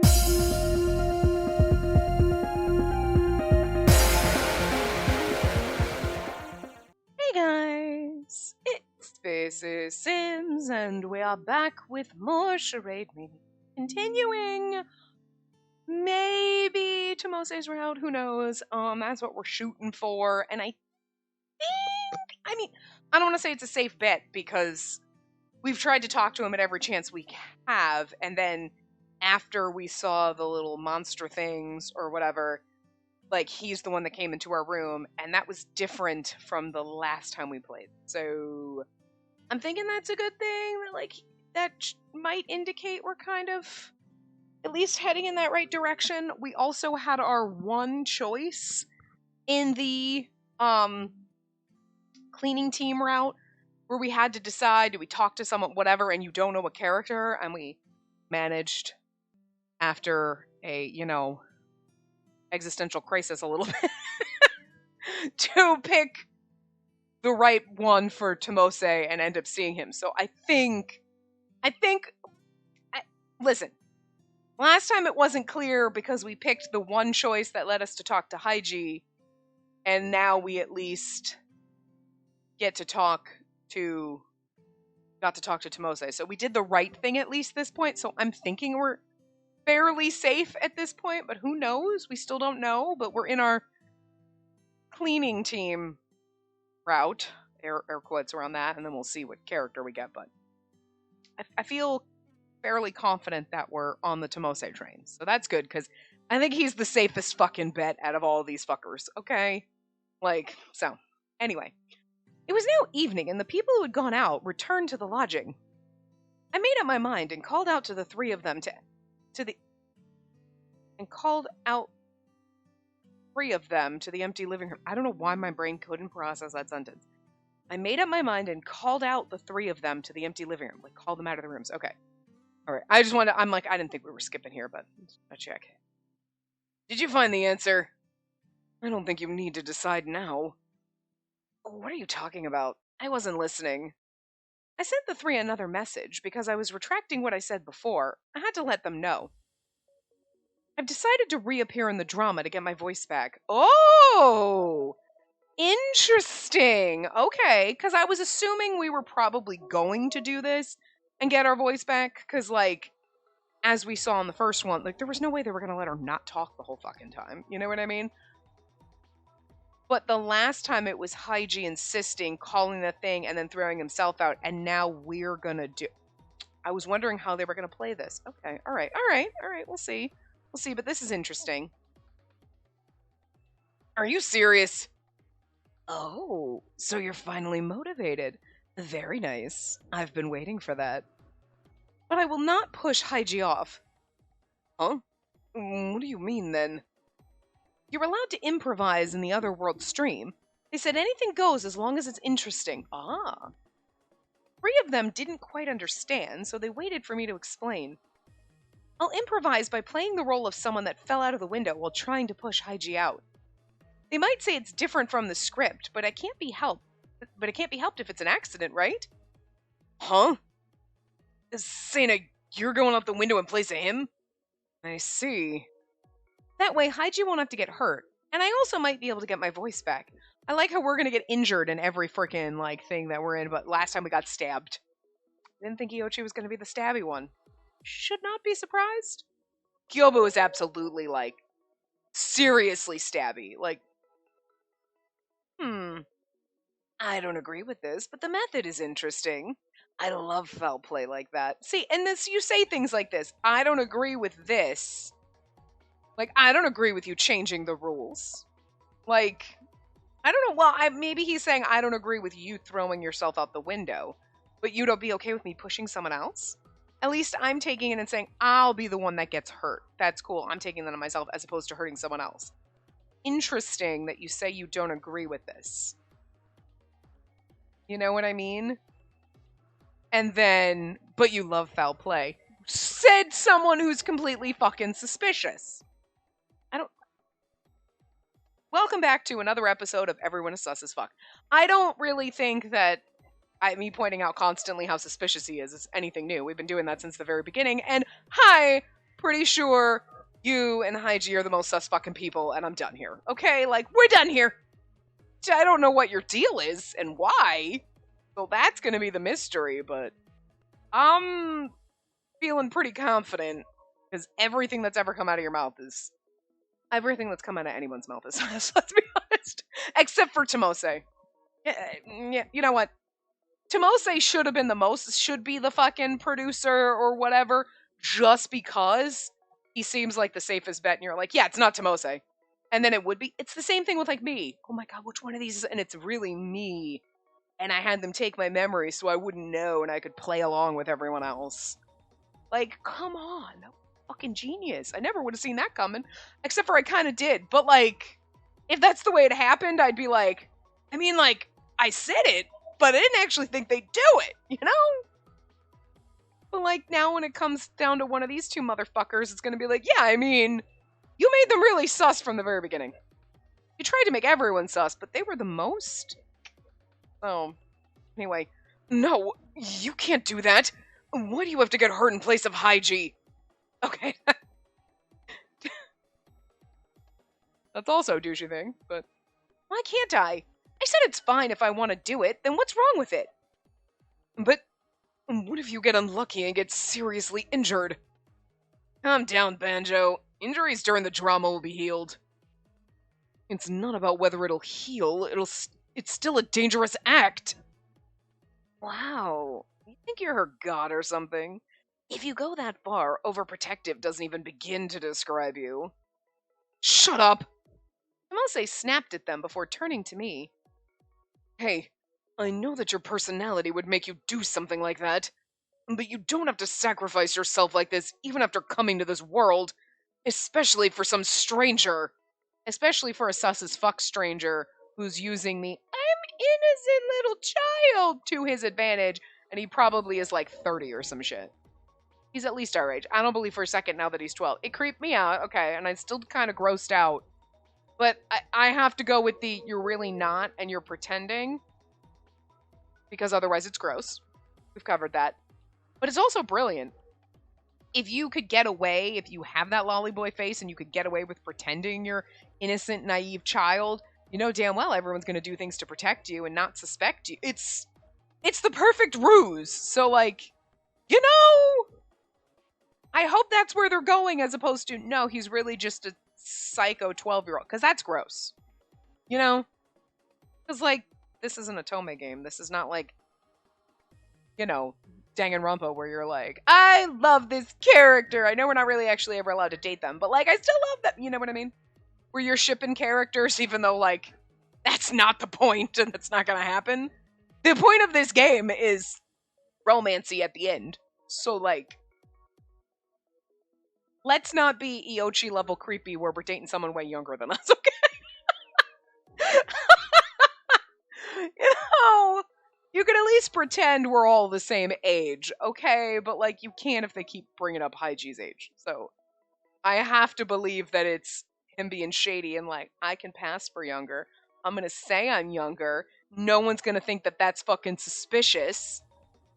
Hey guys, it's Sims, and we are back with more Charade, maybe continuing, maybe to Mose's route, who knows, that's what we're shooting for, and I don't want to say it's a safe bet, because we've tried to talk to him at every chance we have, and then after we saw the little monster things, or whatever, like, he's the one that came into our room, and that was different from the last time we played. So I'm thinking that's a good thing, that, like, might indicate we're kind of at least heading in that right direction. We also had our one choice in the cleaning team route, where we had to decide, do we talk to someone, whatever, and you don't know a character, and we managed, after a, existential crisis a little bit, to pick the right one for Tomose and end up seeing him. So listen, last time it wasn't clear because we picked the one choice that led us to talk to Haiji, and now we at least got to talk to Tomose. So we did the right thing at least this point, so I'm thinking we're fairly safe at this point, but who knows? We still don't know, but we're in our cleaning team route, air quotes around that, and then we'll see what character we get, but I feel fairly confident that we're on the Tomose train, so that's good, because I think he's the safest fucking bet out of all of these fuckers, okay? So, anyway. It was now evening, and the people who had gone out returned to the lodging. I made up my mind and called out to the three of them to the empty living room. I don't know why my brain couldn't process that sentence. I made up my mind and called out the three of them to the empty living room. Like, called them out of the rooms. Okay. All right. I didn't think we were skipping here, but I'll check. Did you find the answer? I don't think you need to decide now. Oh, what are you talking about? I wasn't listening. I sent the three another message because I was retracting what I said before. I had to let them know. I've decided to reappear in the drama to get my voice back. Oh! Interesting! Okay, because I was assuming we were probably going to do this and get our voice back, because, as we saw in the first one, there was no way they were going to let her not talk the whole fucking time. You know what I mean? But the last time it was Haiji insisting, calling the thing, and then throwing himself out, and now we're going to do... I was wondering how they were going to play this. Okay, all right, we'll see. We'll see, but this is interesting. Are you serious? Oh, so you're finally motivated. Very nice. I've been waiting for that. But I will not push Haiji off. Huh? What do you mean, then? You're allowed to improvise in the Otherworld stream. They said anything goes as long as it's interesting. Ah. Three of them didn't quite understand, so they waited for me to explain. I'll improvise by playing the role of someone that fell out of the window while trying to push Haiji out. They might say it's different from the script, but it can't be helped if it's an accident, right? Huh? Saying you're going out the window in place of him? I see. That way, Haiji won't have to get hurt, and I also might be able to get my voice back. I like how we're gonna get injured in every freaking, thing that we're in, but last time we got stabbed. Didn't think Iochi was gonna be the stabby one. Should not be surprised. Kyobo is absolutely, seriously stabby. I don't agree with this, but the method is interesting. I love foul play like that. See, and you say things like this. I don't agree with this. I don't agree with you changing the rules. I don't know. Well, maybe he's saying I don't agree with you throwing yourself out the window, but you don't be okay with me pushing someone else? At least I'm taking it and saying I'll be the one that gets hurt. That's cool. I'm taking that on myself as opposed to hurting someone else. Interesting that you say you don't agree with this. You know what I mean? And then, but you love foul play. Said someone who's completely fucking suspicious. Welcome back to another episode of Everyone is Sus as Fuck. I don't really think that me pointing out constantly how suspicious he is anything new. We've been doing that since the very beginning. And hi, pretty sure you and Haiji are the most sus fucking people, and I'm done here. Okay, like, we're done here. I don't know what your deal is and why. So that's gonna be the mystery, but I'm feeling pretty confident because everything that's ever come out of your mouth is everything that's come out of anyone's mouth is sus, let's be honest. Except for Tomose. Yeah, you know what? Tomose should have been should be the fucking producer or whatever, just because he seems like the safest bet, and you're like, yeah, it's not Tomose. And then it would be, it's the same thing with like me. Oh my god, which one of these is, and it's really me. And I had them take my memory so I wouldn't know and I could play along with everyone else. Like, come on. Fucking genius. I never would have seen that coming. Except for I kind of did. But like, if that's the way it happened, I'd be like, I mean, like, I said it, but I didn't actually think they'd do it, you know? But like, now when it comes down to one of these two motherfuckers, it's gonna be like, yeah, I mean, you made them really sus from the very beginning. You tried to make everyone sus, but they were the most. Oh. Anyway. No, you can't do that. Why do you have to get hurt in place of Haiji? Okay. That's also a douchey thing, but why can't I? I said it's fine if I want to do it, then what's wrong with it? But what if you get unlucky and get seriously injured? Calm down, Banjo. Injuries during the drama will be healed. It's not about whether it'll heal, it's still a dangerous act. Wow. You think you're her god or something? If you go that far, overprotective doesn't even begin to describe you. Shut up! Tomose snapped at them before turning to me. Hey, I know that your personality would make you do something like that, but you don't have to sacrifice yourself like this even after coming to this world, especially for some stranger. Especially for a sus as fuck stranger who's using the I'm innocent little child to his advantage, and he probably is like 30 or some shit. He's at least our age. I don't believe for a second now that he's 12. It creeped me out, okay, and I'm still kind of grossed out. But I have to go with the you're really not and you're pretending, because otherwise it's gross. We've covered that. But it's also brilliant. If you could get away, if you have that lollyboy face and you could get away with pretending you're innocent, naive child, you know damn well everyone's going to do things to protect you and not suspect you. It's the perfect ruse. So, like, you know, I hope that's where they're going as opposed to, no, he's really just a psycho 12-year-old. Because that's gross. You know? Because, like, this isn't a Tome game. This is not like, you know, Danganronpa where you're like, I love this character. I know we're not really actually ever allowed to date them, but like I still love them. You know what I mean? Where you're shipping characters even though like that's not the point and that's not gonna happen. The point of this game is romancy at the end. So like let's not be Iochi level creepy where we're dating someone way younger than us, okay? You know, you can at least pretend we're all the same age, okay? But, like, you can't if they keep bringing up Haiji's age. So, I have to believe that it's him being shady and, like, I can pass for younger. I'm gonna say I'm younger. No one's gonna think that that's fucking suspicious.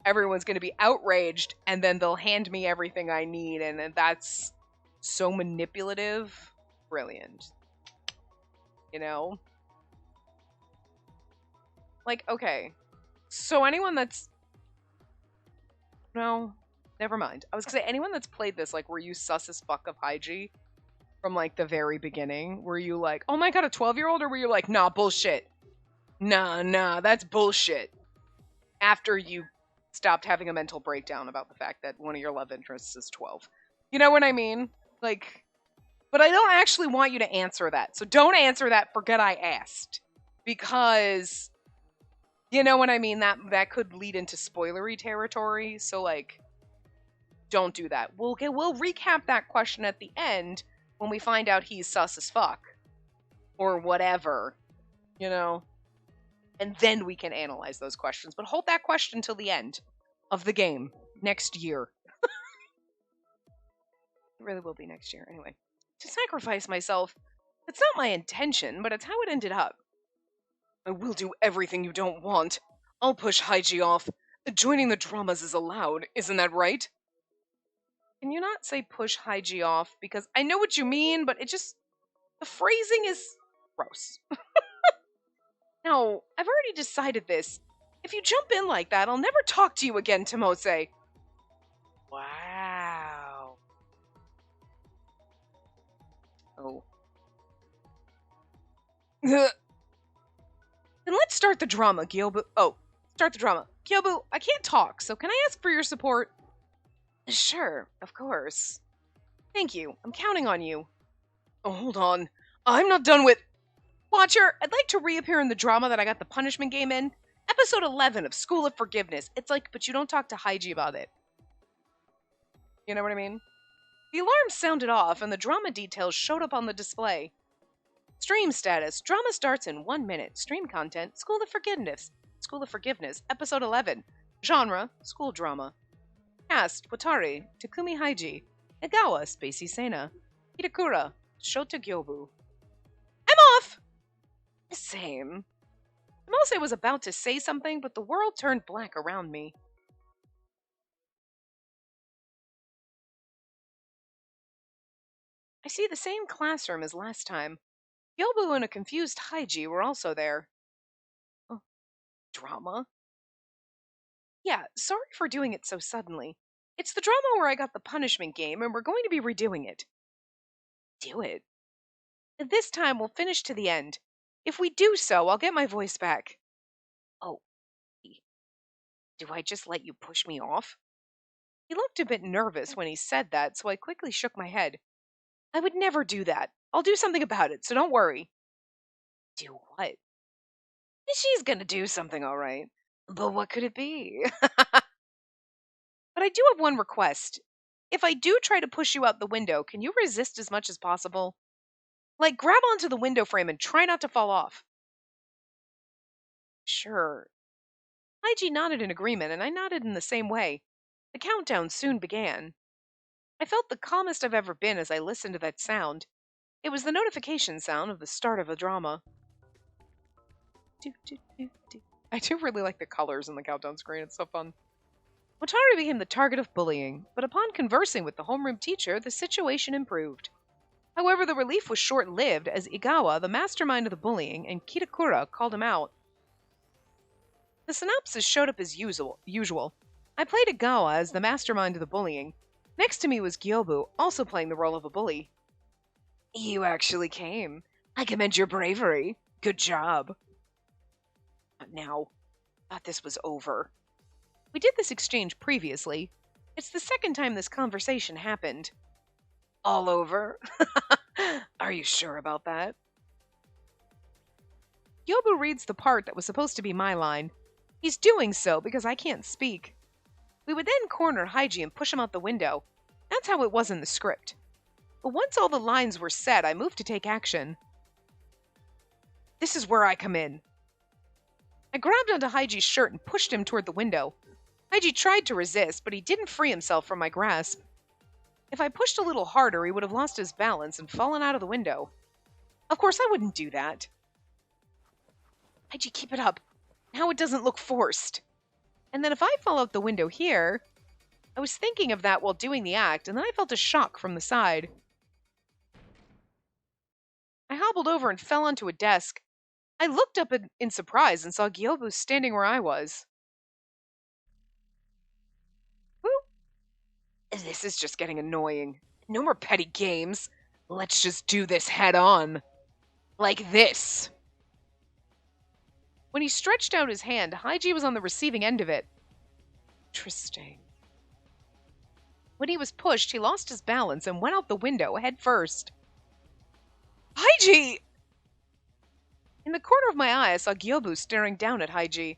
Everyone's gonna be outraged, and then they'll hand me everything I need, and that's so manipulative. Brilliant. You know? Like, okay. So anyone that's... No, never mind. I was gonna say, anyone that's played this, like, were you sus as fuck of Haiji from, like, the very beginning? Were you like, oh my god, a 12-year-old? Or were you like, nah, bullshit. Nah, that's bullshit. After you stopped having a mental breakdown about the fact that one of your love interests is 12. You know what I mean? Like, but I don't actually want you to answer that. So don't answer that, forget I asked. Because... You know what I mean? That could lead into spoilery territory, so like, don't do that. We'll recap that question at the end when we find out he's sus as fuck. Or whatever. You know? And then we can analyze those questions. But hold that question till the end of the game. Next year. It really will be next year. Anyway. To sacrifice myself, it's not my intention, but it's how it ended up. I will do everything you don't want. I'll push Haiji off. Joining the dramas is allowed, isn't that right? Can you not say push Haiji off? Because I know what you mean, but the phrasing is gross. No, I've already decided this. If you jump in like that, I'll never talk to you again, Tomose. Wow. Oh. Then let's start the drama, Gyobu. Oh, start the drama. Gyobu, I can't talk, so can I ask for your support? Sure, of course. Thank you. I'm counting on you. Oh, hold on. I'm not done with... Watcher, I'd like to reappear in the drama that I got the punishment game in. Episode 11 of School of Forgiveness. It's like, but you don't talk to Haiji about it. You know what I mean? The alarm sounded off, and the drama details showed up on the display. Stream status. Drama starts in 1 minute. Stream content. School of Forgiveness. School of Forgiveness. Episode 11. Genre. School drama. Cast. Watari. Takumi Haiji. Egawa. Spacey Sena. Hitakura. Shota Gyobu. I'm off! Same. Mose was about to say something, but the world turned black around me. I see the same classroom as last time. Gyobu and a confused Haiji were also there. Oh, drama? Yeah, sorry for doing it so suddenly. It's the drama where I got the punishment game, and we're going to be redoing it. Do it. This time we'll finish to the end. If we do so, I'll get my voice back. Oh, do I just let you push me off? He looked a bit nervous when he said that, so I quickly shook my head. I would never do that. I'll do something about it, so don't worry. Do what? She's gonna do something, all right. But what could it be? But I do have one request. If I do try to push you out the window, can you resist as much as possible? Like, grab onto the window frame and try not to fall off. Sure. Haiji nodded in agreement, and I nodded in the same way. The countdown soon began. I felt the calmest I've ever been as I listened to that sound. It was the notification sound of the start of a drama. I do really like the colors in the countdown screen. It's so fun. Watari became the target of bullying, but upon conversing with the homeroom teacher, the situation improved. However, the relief was short-lived as Igawa, the mastermind of the bullying, and Kitakura called him out. The synopsis showed up as usual. I played Igawa as the mastermind of the bullying. Next to me was Gyobu, also playing the role of a bully. You actually came. I commend your bravery. Good job. Now, thought this was over. We did this exchange previously. It's the second time this conversation happened. All over? Are you sure about that? Gyobu reads the part that was supposed to be my line. He's doing so because I can't speak. We would then corner Haiji and push him out the window. That's how it was in the script. But once all the lines were said, I moved to take action. This is where I come in. I grabbed onto Haiji's shirt and pushed him toward the window. Haiji tried to resist, but he didn't free himself from my grasp. If I pushed a little harder, he would have lost his balance and fallen out of the window. Of course, I wouldn't do that. Haiji, keep it up. Now it doesn't look forced. And then if I fall out the window here... I was thinking of that while doing the act, and then I felt a shock from the side. I hobbled over and fell onto a desk. I looked up in surprise and saw Gyobu standing where I was. Woo! This is just getting annoying. No more petty games. Let's just do this head on. Like this. When he stretched out his hand, Haiji was on the receiving end of it. Interesting. When he was pushed, he lost his balance and went out the window head first. Haiji! In the corner of my eye, I saw Gyobu staring down at Haiji.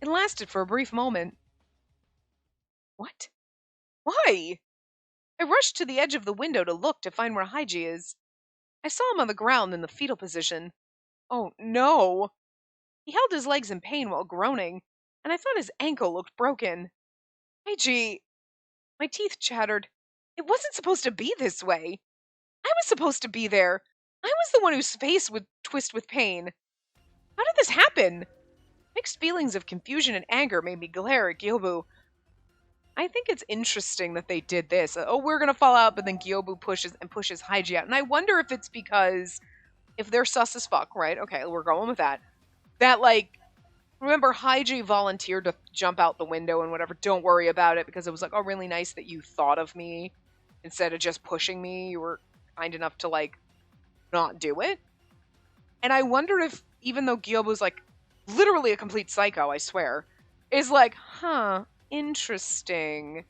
It lasted for a brief moment. What? Why? I rushed to the edge of the window to look to find where Haiji is. I saw him on the ground in the fetal position. Oh, no! He held his legs in pain while groaning, and I thought his ankle looked broken. Haiji! My teeth chattered. It wasn't supposed to be this way. I was supposed to be there. I was the one whose face would twist with pain. How did this happen? Mixed feelings of confusion and anger made me glare at Gyobu. I think it's interesting that they did this. Oh, we're gonna fall out, but then Gyobu pushes Haiji out. And I wonder if it's because if they're sus as fuck, right? Okay, we're going with that. That, like, remember Haiji volunteered to jump out the window and whatever. Don't worry about it, because it was like, oh, really nice that you thought of me instead of just pushing me. You were kind enough to, like, not do it. And I wonder if, even though Gyobu's, like, literally a complete psycho, I swear, is like, huh, interesting.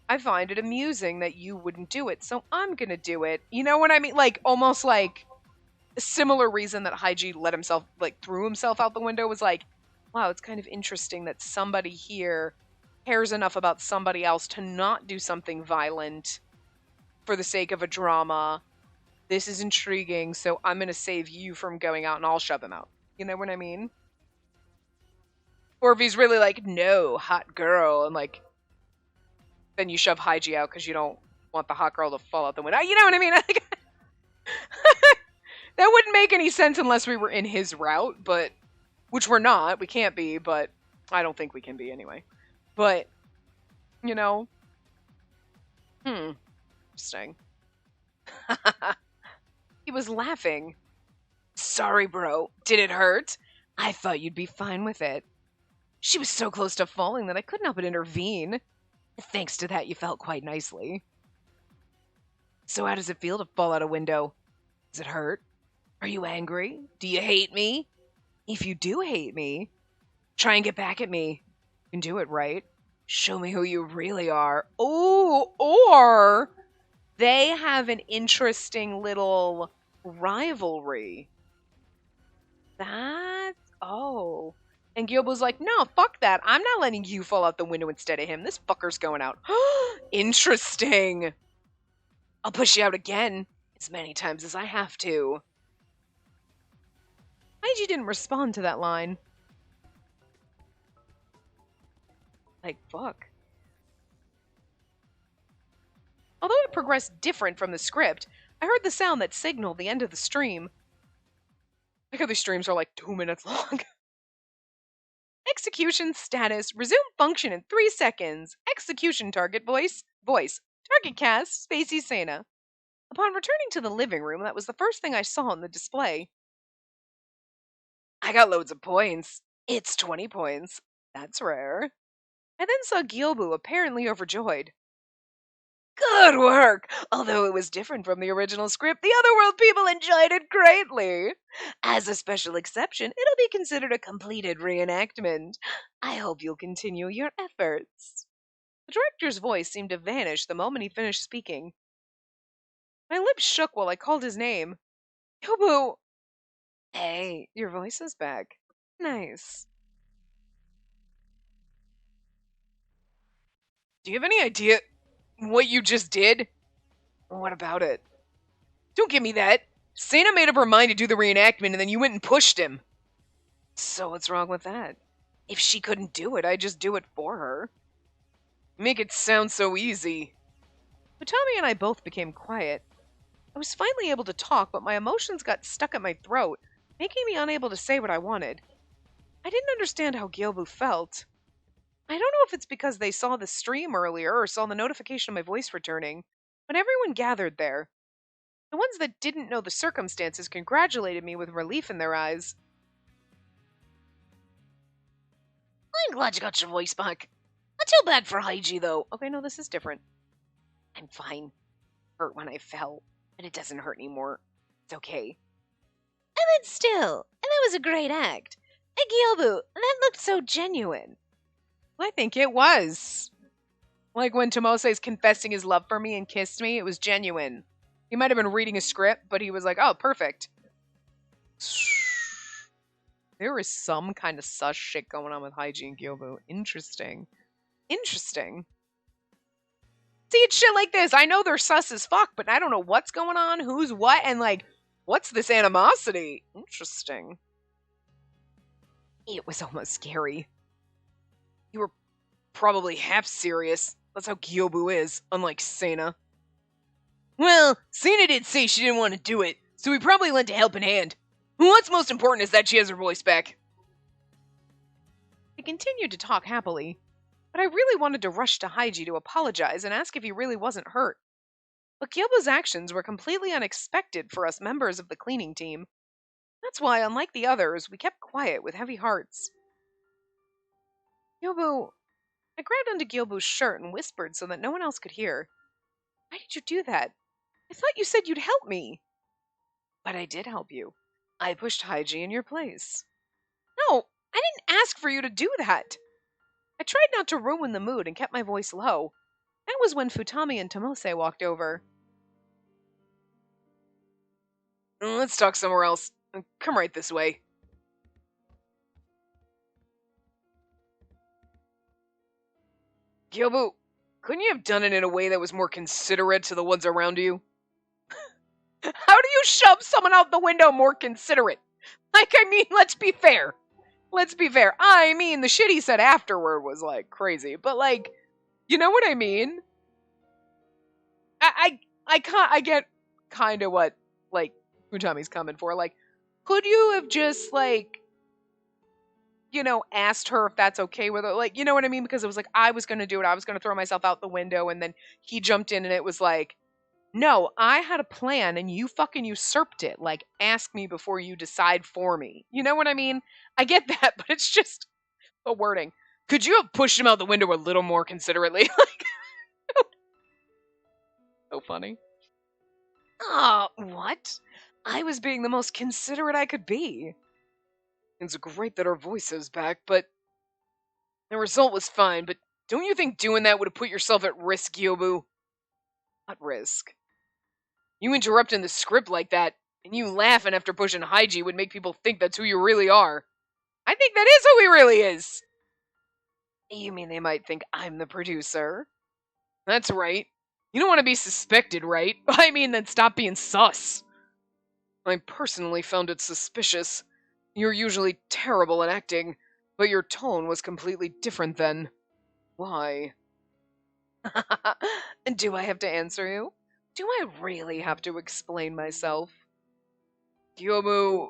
I find it amusing that you wouldn't do it, so I'm gonna do it. You know what I mean? Like, almost like a similar reason that Haiji let himself, like, threw himself out the window was like, wow, it's kind of interesting that somebody here cares enough about somebody else to not do something violent for the sake of a drama. This is intriguing, so I'm gonna save you from going out and I'll shove him out. You know what I mean? Or if he's really like, no, hot girl, and like, then you shove Haiji out because you don't want the hot girl to fall out the window. You know what I mean? That wouldn't make any sense unless we were in his route, but, which we're not. We can't be, but I don't think we can be anyway. But, you know, interesting. He was laughing. Sorry, bro. Did it hurt? I thought you'd be fine with it. She was so close to falling that I couldn't help but intervene. Thanks to that, you felt quite nicely. So how does it feel to fall out a window? Does it hurt? Are you angry? Do you hate me? If you do hate me, try and get back at me. You can do it, right? Show me who you really are. Oh, or they have an interesting little rivalry. Oh. And Gyobu's like, no, fuck that. I'm not letting you fall out the window instead of him. This fucker's going out. Interesting. I'll push you out again as many times as I have to. Haiji didn't respond to that line. Like, fuck. Although it progressed different from the script, I heard the sound that signaled the end of the stream. Like how these streams are like 2 minutes long. Execution status. Resume function in 3 seconds. Execution target voice. Target cast. Spacey Sena. Upon returning to the living room, that was the first thing I saw on the display. I got loads of points. It's 20 points. That's rare. I then saw Gyobu apparently overjoyed. Good work! Although it was different from the original script, the Otherworld people enjoyed it greatly. As a special exception, it'll be considered a completed reenactment. I hope you'll continue your efforts. The director's voice seemed to vanish the moment he finished speaking. My lips shook while I called his name. Gyobu! Hey, your voice is back. Nice. Do you have any idea what you just did? What about it? Don't give me that. Sena made up her mind to do the reenactment and then you went and pushed him. So what's wrong with that? If she couldn't do it, I'd just do it for her. Make it sound so easy. Utami and I both became quiet. I was finally able to talk, but my emotions got stuck at my throat, making me unable to say what I wanted. I didn't understand how Gyobu felt. I don't know if it's because they saw the stream earlier or saw the notification of my voice returning, but everyone gathered there. The ones that didn't know the circumstances congratulated me with relief in their eyes. I'm glad you got your voice back. Not too bad for Haiji, though. Okay, no, this is different. I'm fine. Hurt when I fell, but it doesn't hurt anymore. It's okay. And then still, that was a great act. Gyobu, that looked so genuine. I think it was. Like when Tomose's confessing his love for me and kissed me, it was genuine. He might have been reading a script, but he was like, oh, perfect. There is some kind of sus shit going on with Haiji and Gyobu. Interesting. Interesting. See, it's shit like this. I know they're sus as fuck, but I don't know what's going on, who's what, and like, what's this animosity? Interesting. It was almost scary. You were probably half serious. That's how Gyobu is, unlike Sena. Well, Sena did say she didn't want to do it, so we probably lent a helping hand. What's most important is that she has her voice back. I continued to talk happily. but I really wanted to rush to Haiji to apologize and ask if he really wasn't hurt. But Gyobo's actions were completely unexpected for us members of the cleaning team. That's why, unlike the others, we kept quiet with heavy hearts. Gyobo, I grabbed onto Gyobo's shirt and whispered so that no one else could hear. Why did you do that? I thought you said you'd help me. But I did help you. I pushed Haiji in your place. No, I didn't ask for you to do that. I tried not to ruin the mood and kept my voice low. That was when Futami and Tomose walked over. Let's talk somewhere else. Come right this way. Gyobu, couldn't you have done it in a way that was more considerate to the ones around you? How do you shove someone out the window more considerate? Like, I mean, let's be fair. Let's be fair. I mean, the shit he said afterward was, like, crazy. But, like, you know what I mean? I get kind of what, like, Futami's coming for. Like, could you have just, like, you know, asked her if that's okay with her? Like, you know what I mean? Because it was like, I was going to do it. I was going to throw myself out the window. And then he jumped in and it was like, no, I had a plan and you fucking usurped it. Like, ask me before you decide for me. You know what I mean? I get that, but it's just the wording. Could you have pushed him out the window a little more considerately? Like, so funny. What? I was being the most considerate I could be. It's great that our voice is back, but the result was fine. But don't you think doing that would have put yourself at risk, Gyobu? What risk? You interrupting the script like that, and you laughing after pushing Haiji would make people think that's who you really are. I think that is who he really is. You mean they might think I'm the producer? That's right. You don't want to be suspected, right? I mean, then stop being sus. I personally found it suspicious. You're usually terrible at acting, but your tone was completely different then. Why? Do I have to answer you? Do I really have to explain myself? Gyomu,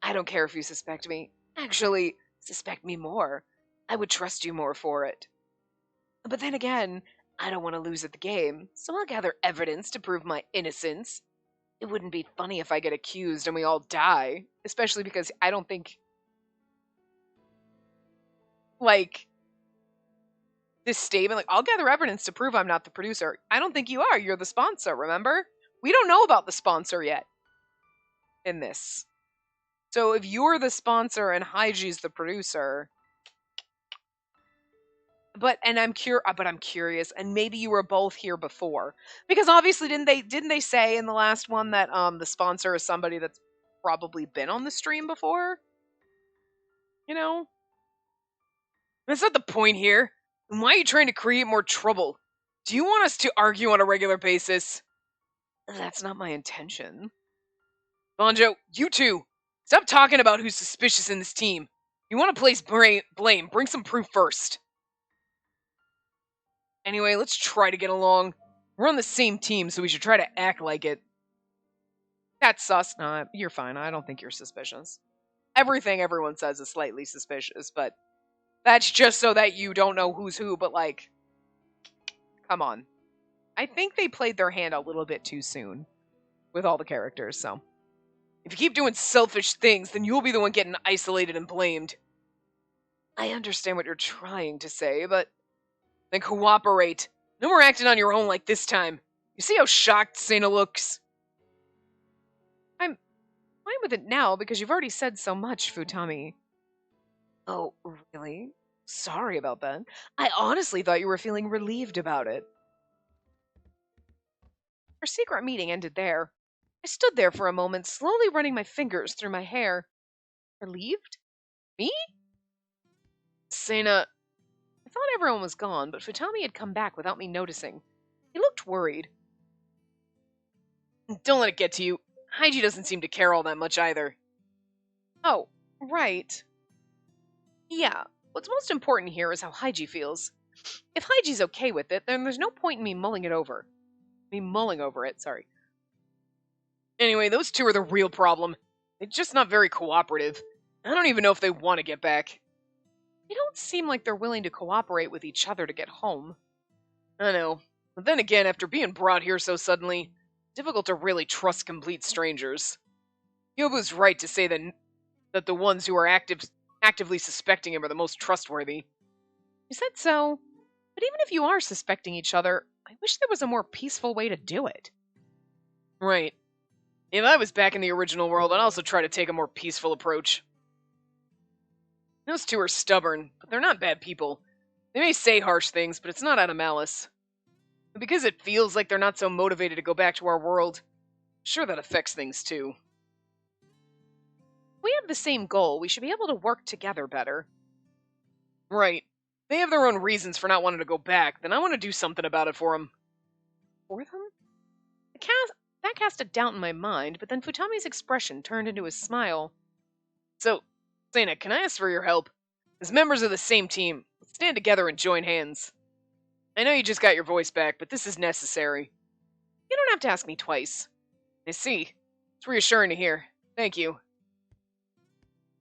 I don't care if you suspect me. Actually, suspect me more. I would trust you more for it. But then again, I don't want to lose at the game, so I'll gather evidence to prove my innocence. It wouldn't be funny if I get accused and we all die, especially because I don't think, like, this statement, like, I'll gather evidence to prove I'm not the producer. I don't think you are. You're the sponsor, remember? We don't know about the sponsor yet in this. So if you're the sponsor and Haiji's the producer, but I'm curious, and maybe you were both here before, because obviously didn't they say in the last one that the sponsor is somebody that's probably been on the stream before? You know, that's not the point here. Why are you trying to create more trouble? Do you want us to argue on a regular basis? That's not my intention. Banjo, you two, stop talking about who's suspicious in this team. You want to place blame, bring some proof first. Anyway, let's try to get along. We're on the same team, so we should try to act like it. That's sus. No, you're fine. I don't think you're suspicious. Everything everyone says is slightly suspicious, but that's just so that you don't know who's who, but like, come on. I think they played their hand a little bit too soon with all the characters, so. If you keep doing selfish things, then you'll be the one getting isolated and blamed. I understand what you're trying to say, but then cooperate. No more acting on your own like this time. You see how shocked Sena looks? I'm fine with it now because you've already said so much, Futami. Oh, really? Sorry about that. I honestly thought you were feeling relieved about it. Our secret meeting ended there. I stood there for a moment, slowly running my fingers through my hair. Relieved? Me? Sena, I thought everyone was gone, but Futami had come back without me noticing. He looked worried. Don't let it get to you. Haiji doesn't seem to care all that much either. Oh, right. Yeah, what's most important here is how Haiji feels. If Haiji's okay with it, then there's no point in me mulling over it, sorry. Anyway, those two are the real problem. They're just not very cooperative. I don't even know if they want to get back. They don't seem like they're willing to cooperate with each other to get home. I know. But then again, after being brought here so suddenly, difficult to really trust complete strangers. Yobu's right to say that the ones who are actively suspecting him are the most trustworthy. You said so. But even if you are suspecting each other, I wish there was a more peaceful way to do it. Right. If I was back in the original world, I'd also try to take a more peaceful approach. Those two are stubborn, but they're not bad people. They may say harsh things, but it's not out of malice. And because it feels like they're not so motivated to go back to our world, I'm sure that affects things too. If we have the same goal, we should be able to work together better. Right. They have their own reasons for not wanting to go back, then I want to do something about it for them. For them? That cast a doubt in my mind, but then Futami's expression turned into a smile. So, Sena, can I ask for your help? As members of the same team, let's stand together and join hands. I know you just got your voice back, but this is necessary. You don't have to ask me twice. I see. It's reassuring to hear. Thank you.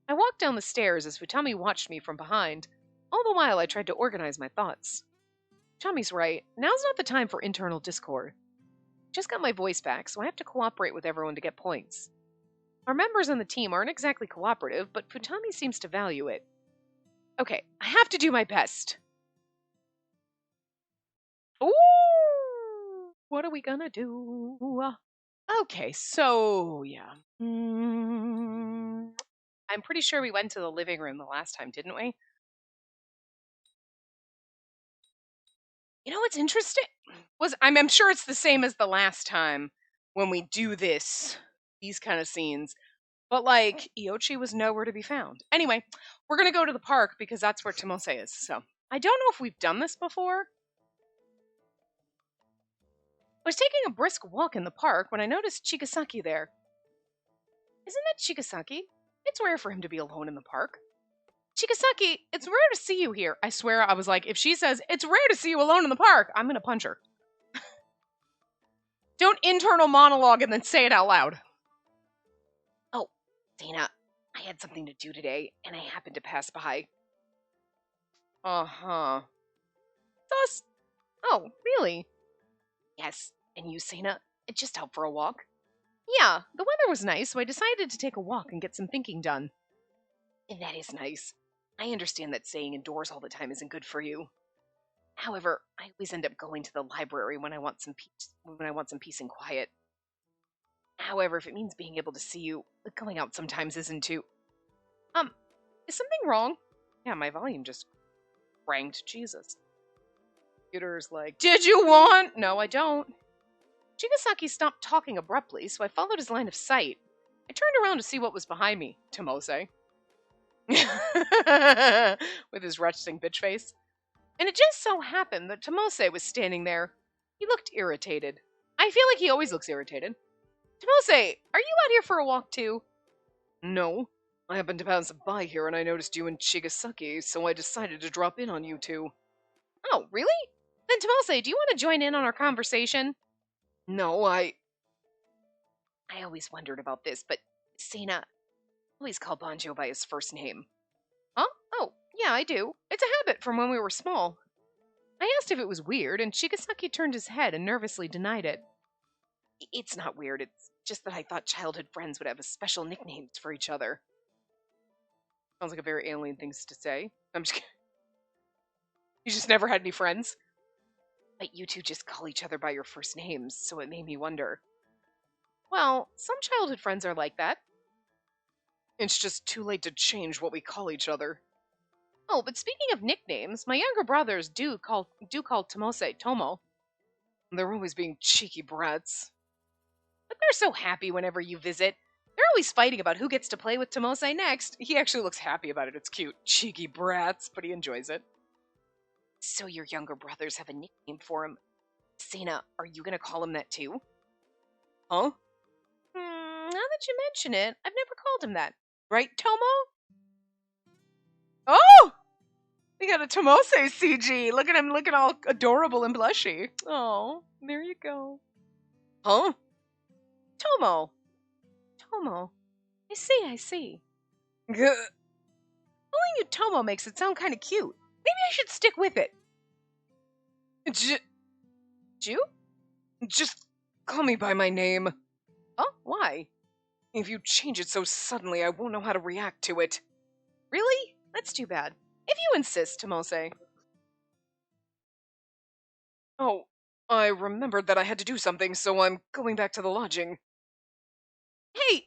I walked down the stairs as Futami watched me from behind. All the while I tried to organize my thoughts. Futami's right. Now's not the time for internal discord. Just got my voice back, so I have to cooperate with everyone to get points. Our members on the team aren't exactly cooperative, but Futami seems to value it. Okay, I have to do my best. Ooh! What are we gonna do? Okay, so, yeah. I'm pretty sure we went to the living room the last time, didn't we? You know what's interesting? I'm sure it's the same as the last time when we do these kind of scenes. But, like, Iochi was nowhere to be found. Anyway, we're going to go to the park because that's where Tomose is. So, I don't know if we've done this before. I was taking a brisk walk in the park when I noticed Chigasaki there. Isn't that Chigasaki? It's rare for him to be alone in the park. Chigasaki, it's rare to see you here. I swear, I was like, if she says, it's rare to see you alone in the park, I'm going to punch her. Don't internal monologue and then say it out loud. Oh, Dana, I had something to do today, and I happened to pass by. Uh-huh. Thus? Oh, really? Yes, and you, Sena? Just out for a walk? Yeah, the weather was nice, so I decided to take a walk and get some thinking done. That is nice. I understand that staying indoors all the time isn't good for you. However, I always end up going to the library when I want some peace and quiet. However, if it means being able to see you, going out sometimes isn't too... is something wrong? Yeah, my volume just ranged. Jesus. Computer's like, did you want? No, I don't. Chigasaki stopped talking abruptly, so I followed his line of sight. I turned around to see what was behind me. Tomose. With his resting bitch face. And it just so happened that Tomose was standing there. He looked irritated. I feel like he always looks irritated. Tomose, are you out here for a walk too? No. I happened to pass by here and I noticed you and Chigasaki, so I decided to drop in on you two. Oh, really? Then Tomose, do you want to join in on our conversation? No, I always wondered about this, but Sena, always call Banjo by his first name. Huh? Oh, yeah, I do. It's a habit from when we were small. I asked if it was weird, and Chigasaki turned his head and nervously denied it. It's not weird, it's just that I thought childhood friends would have special nicknames for each other. Sounds like a very alien thing to say. I'm just kidding. You just never had any friends? But you two just call each other by your first names, so it made me wonder. Well, some childhood friends are like that. It's just too late to change what we call each other. Oh, but speaking of nicknames, my younger brothers do call Tomose Tomo. They're always being cheeky brats. But they're so happy whenever you visit. They're always fighting about who gets to play with Tomose next. He actually looks happy about it. It's cute. Cheeky brats, but he enjoys it. So your younger brothers have a nickname for him. Sena, are you going to call him that too? Huh? Now that you mention it, I've never called him that. Right, Tomo? Oh! We got a Tomose CG. Look at him looking all adorable and blushy. Oh, there you go. Huh? Tomo. I see. Who calling you Tomo makes it sound kind of cute. Maybe I should stick with it. Ju? Just call me by my name. Oh, why? If you change it so suddenly, I won't know how to react to it. Really? That's too bad. If you insist, Tomose. Oh, I remembered that I had to do something, so I'm going back to the lodging. Hey!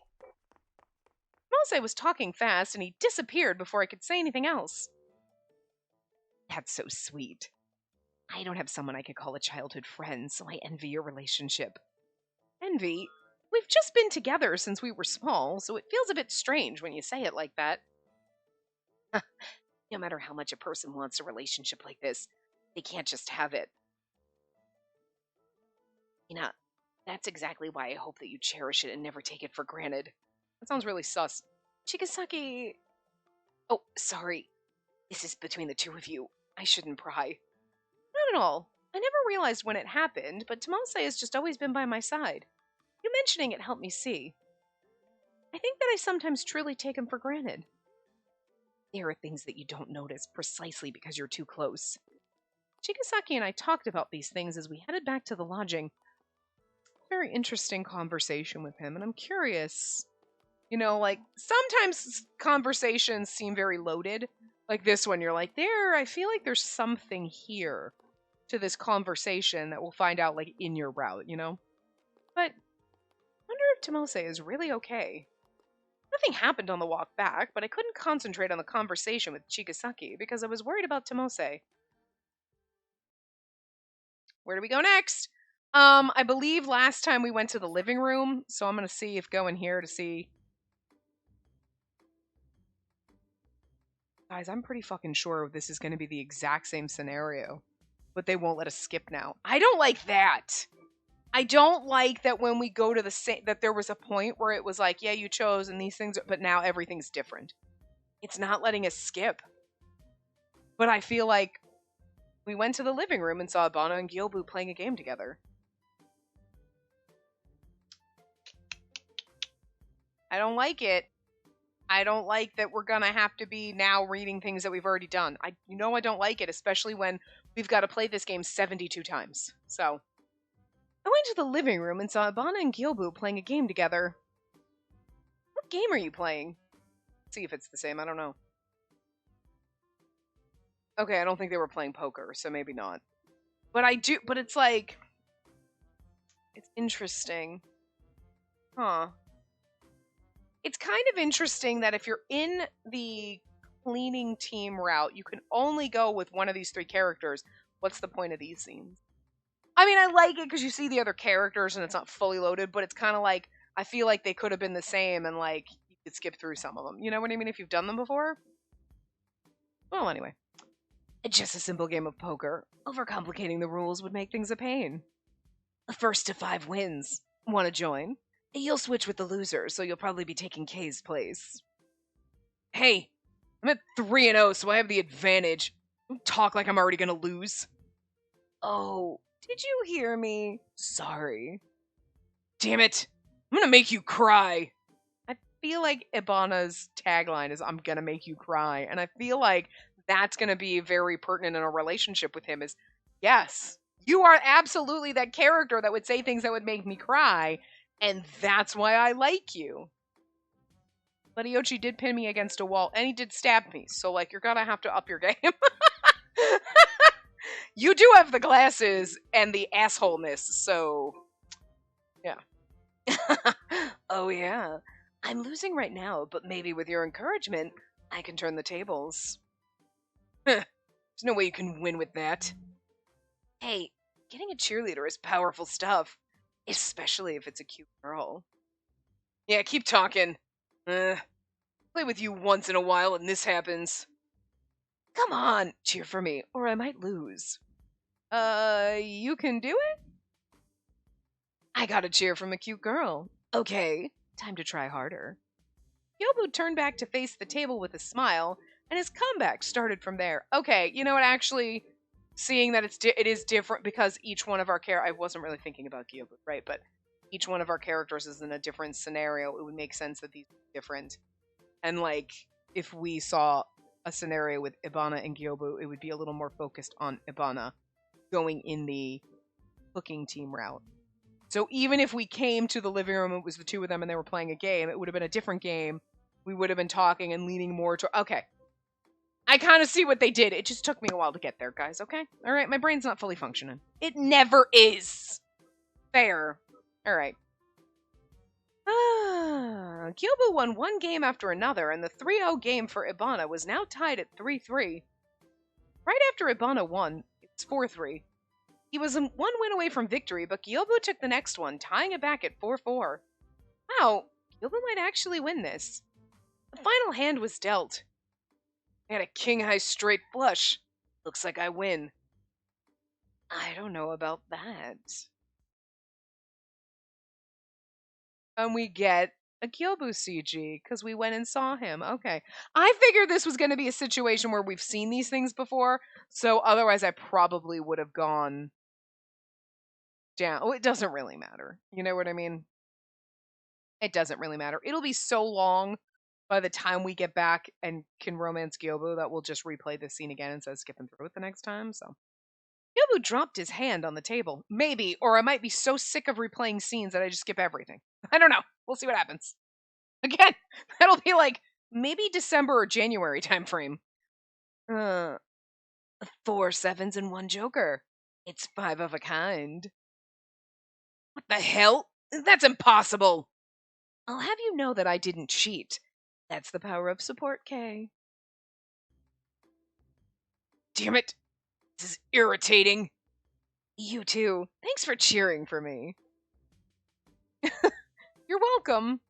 Tomose was talking fast, and he disappeared before I could say anything else. That's so sweet. I don't have someone I could call a childhood friend, so I envy your relationship. Envy? We've just been together since we were small, so it feels a bit strange when you say it like that. No matter how much a person wants a relationship like this, they can't just have it. You know, that's exactly why I hope that you cherish it and never take it for granted. That sounds really sus. Chigasaki... Oh, sorry. This is between the two of you. I shouldn't pry. Not at all. I never realized when it happened, but Tomase has just always been by my side. You mentioning it helped me see. I think that I sometimes truly take him for granted. There are things that you don't notice precisely because you're too close. Chigasaki and I talked about these things as we headed back to the lodging. Very interesting conversation with him, and I'm curious. You know, like, sometimes conversations seem very loaded. Like this one, you're like, I feel like there's something here to this conversation that we'll find out, like, in your route, you know? But I wonder if Tomose is really okay. Nothing happened on the walk back, but I couldn't concentrate on the conversation with Chigasaki because I was worried about Tomose. Where do we go next? I believe last time we went to the living room, so I'm going to see if go in here to see. Guys, I'm pretty fucking sure this is going to be the exact same scenario, but they won't let us skip now. I don't like that. I don't like that when we go to the same, that there was a point where it was like, yeah, you chose and these things, but now everything's different. It's not letting us skip. But I feel like we went to the living room and saw Abana and Gyobu playing a game together. I don't like it. I don't like that we're gonna have to be now reading things that we've already done. I don't like it, especially when we've got to play this game 72 times. So, I went to the living room and saw Abana and Gyobu playing a game together. What game are you playing? Let's see if it's the same, I don't know. Okay, I don't think they were playing poker, so maybe not. But it's like... It's interesting. Huh. It's kind of interesting that if you're in the cleaning team route, you can only go with one of these three characters. What's the point of these scenes? I mean, I like it because you see the other characters and it's not fully loaded, but it's kind of like, I feel like they could have been the same and like, you could skip through some of them. You know what I mean? If you've done them before? Well, anyway. Just a simple game of poker. Overcomplicating the rules would make things a pain. A first to 5 wins. Want to join? You'll switch with the loser, so you'll probably be taking Kay's place. Hey, I'm at 3-0, so I have the advantage. Don't talk like I'm already gonna lose. Oh, did you hear me? Sorry. Damn it. I'm gonna make you cry. I feel like Ibana's tagline is, I'm gonna make you cry. And I feel like that's gonna be very pertinent in a relationship with him is, yes, you are absolutely that character that would say things that would make me cry. And that's why I like you. But Iochi did pin me against a wall, and he did stab me. So, like, you're gonna have to up your game. You do have the glasses and the assholeness, so... Yeah. Oh, yeah. I'm losing right now, but maybe with your encouragement, I can turn the tables. There's no way you can win with that. Hey, getting a cheerleader is powerful stuff. Especially if it's a cute girl. Yeah, keep talking. Play with you once in a while and this happens. Come on, cheer for me, or I might lose. You can do it? I gotta cheer from a cute girl. Okay, time to try harder. Yobu turned back to face the table with a smile, and his comeback started from there. Okay, you know what, actually... Seeing that it is different because each one of our I wasn't really thinking about Gyobu, right? But each one of our characters is in a different scenario. It would make sense that these are different. And like, if we saw a scenario with Ibana and Gyobu, it would be a little more focused on Ibana going in the cooking team route. So even if we came to the living room, it was the two of them and they were playing a game, it would have been a different game. We would have been talking and leaning more to, okay. I kind of see what they did. It just took me a while to get there, guys, okay? All right, my brain's not fully functioning. It never is. Fair. All right. Kyobu won one game after another, and the 3-0 game for Ibana was now tied at 3-3. Right after Ibana won, it's 4-3. He was one win away from victory, but Kyobu took the next one, tying it back at 4-4. Wow, Kyobu might actually win this. The final hand was dealt. I had a king-high straight flush. Looks like I win. I don't know about that. And we get a Kyobu CG, because we went and saw him. Okay. I figured this was going to be a situation where we've seen these things before, so otherwise I probably would have gone down. Oh, it doesn't really matter. You know what I mean? It doesn't really matter. It'll be so long by the time we get back and can romance Gyobu that we'll just replay this scene again instead of skipping through it the next time, so. Gyobu dropped his hand on the table. Maybe, or I might be so sick of replaying scenes that I just skip everything. I don't know. We'll see what happens. Again, that'll be like maybe December or January time frame. 4 sevens and 1 joker. It's 5 of a kind. What the hell? That's impossible. I'll have you know that I didn't cheat. That's the power of support, Kay. Damn it. This is irritating. You too. Thanks for cheering for me. You're welcome.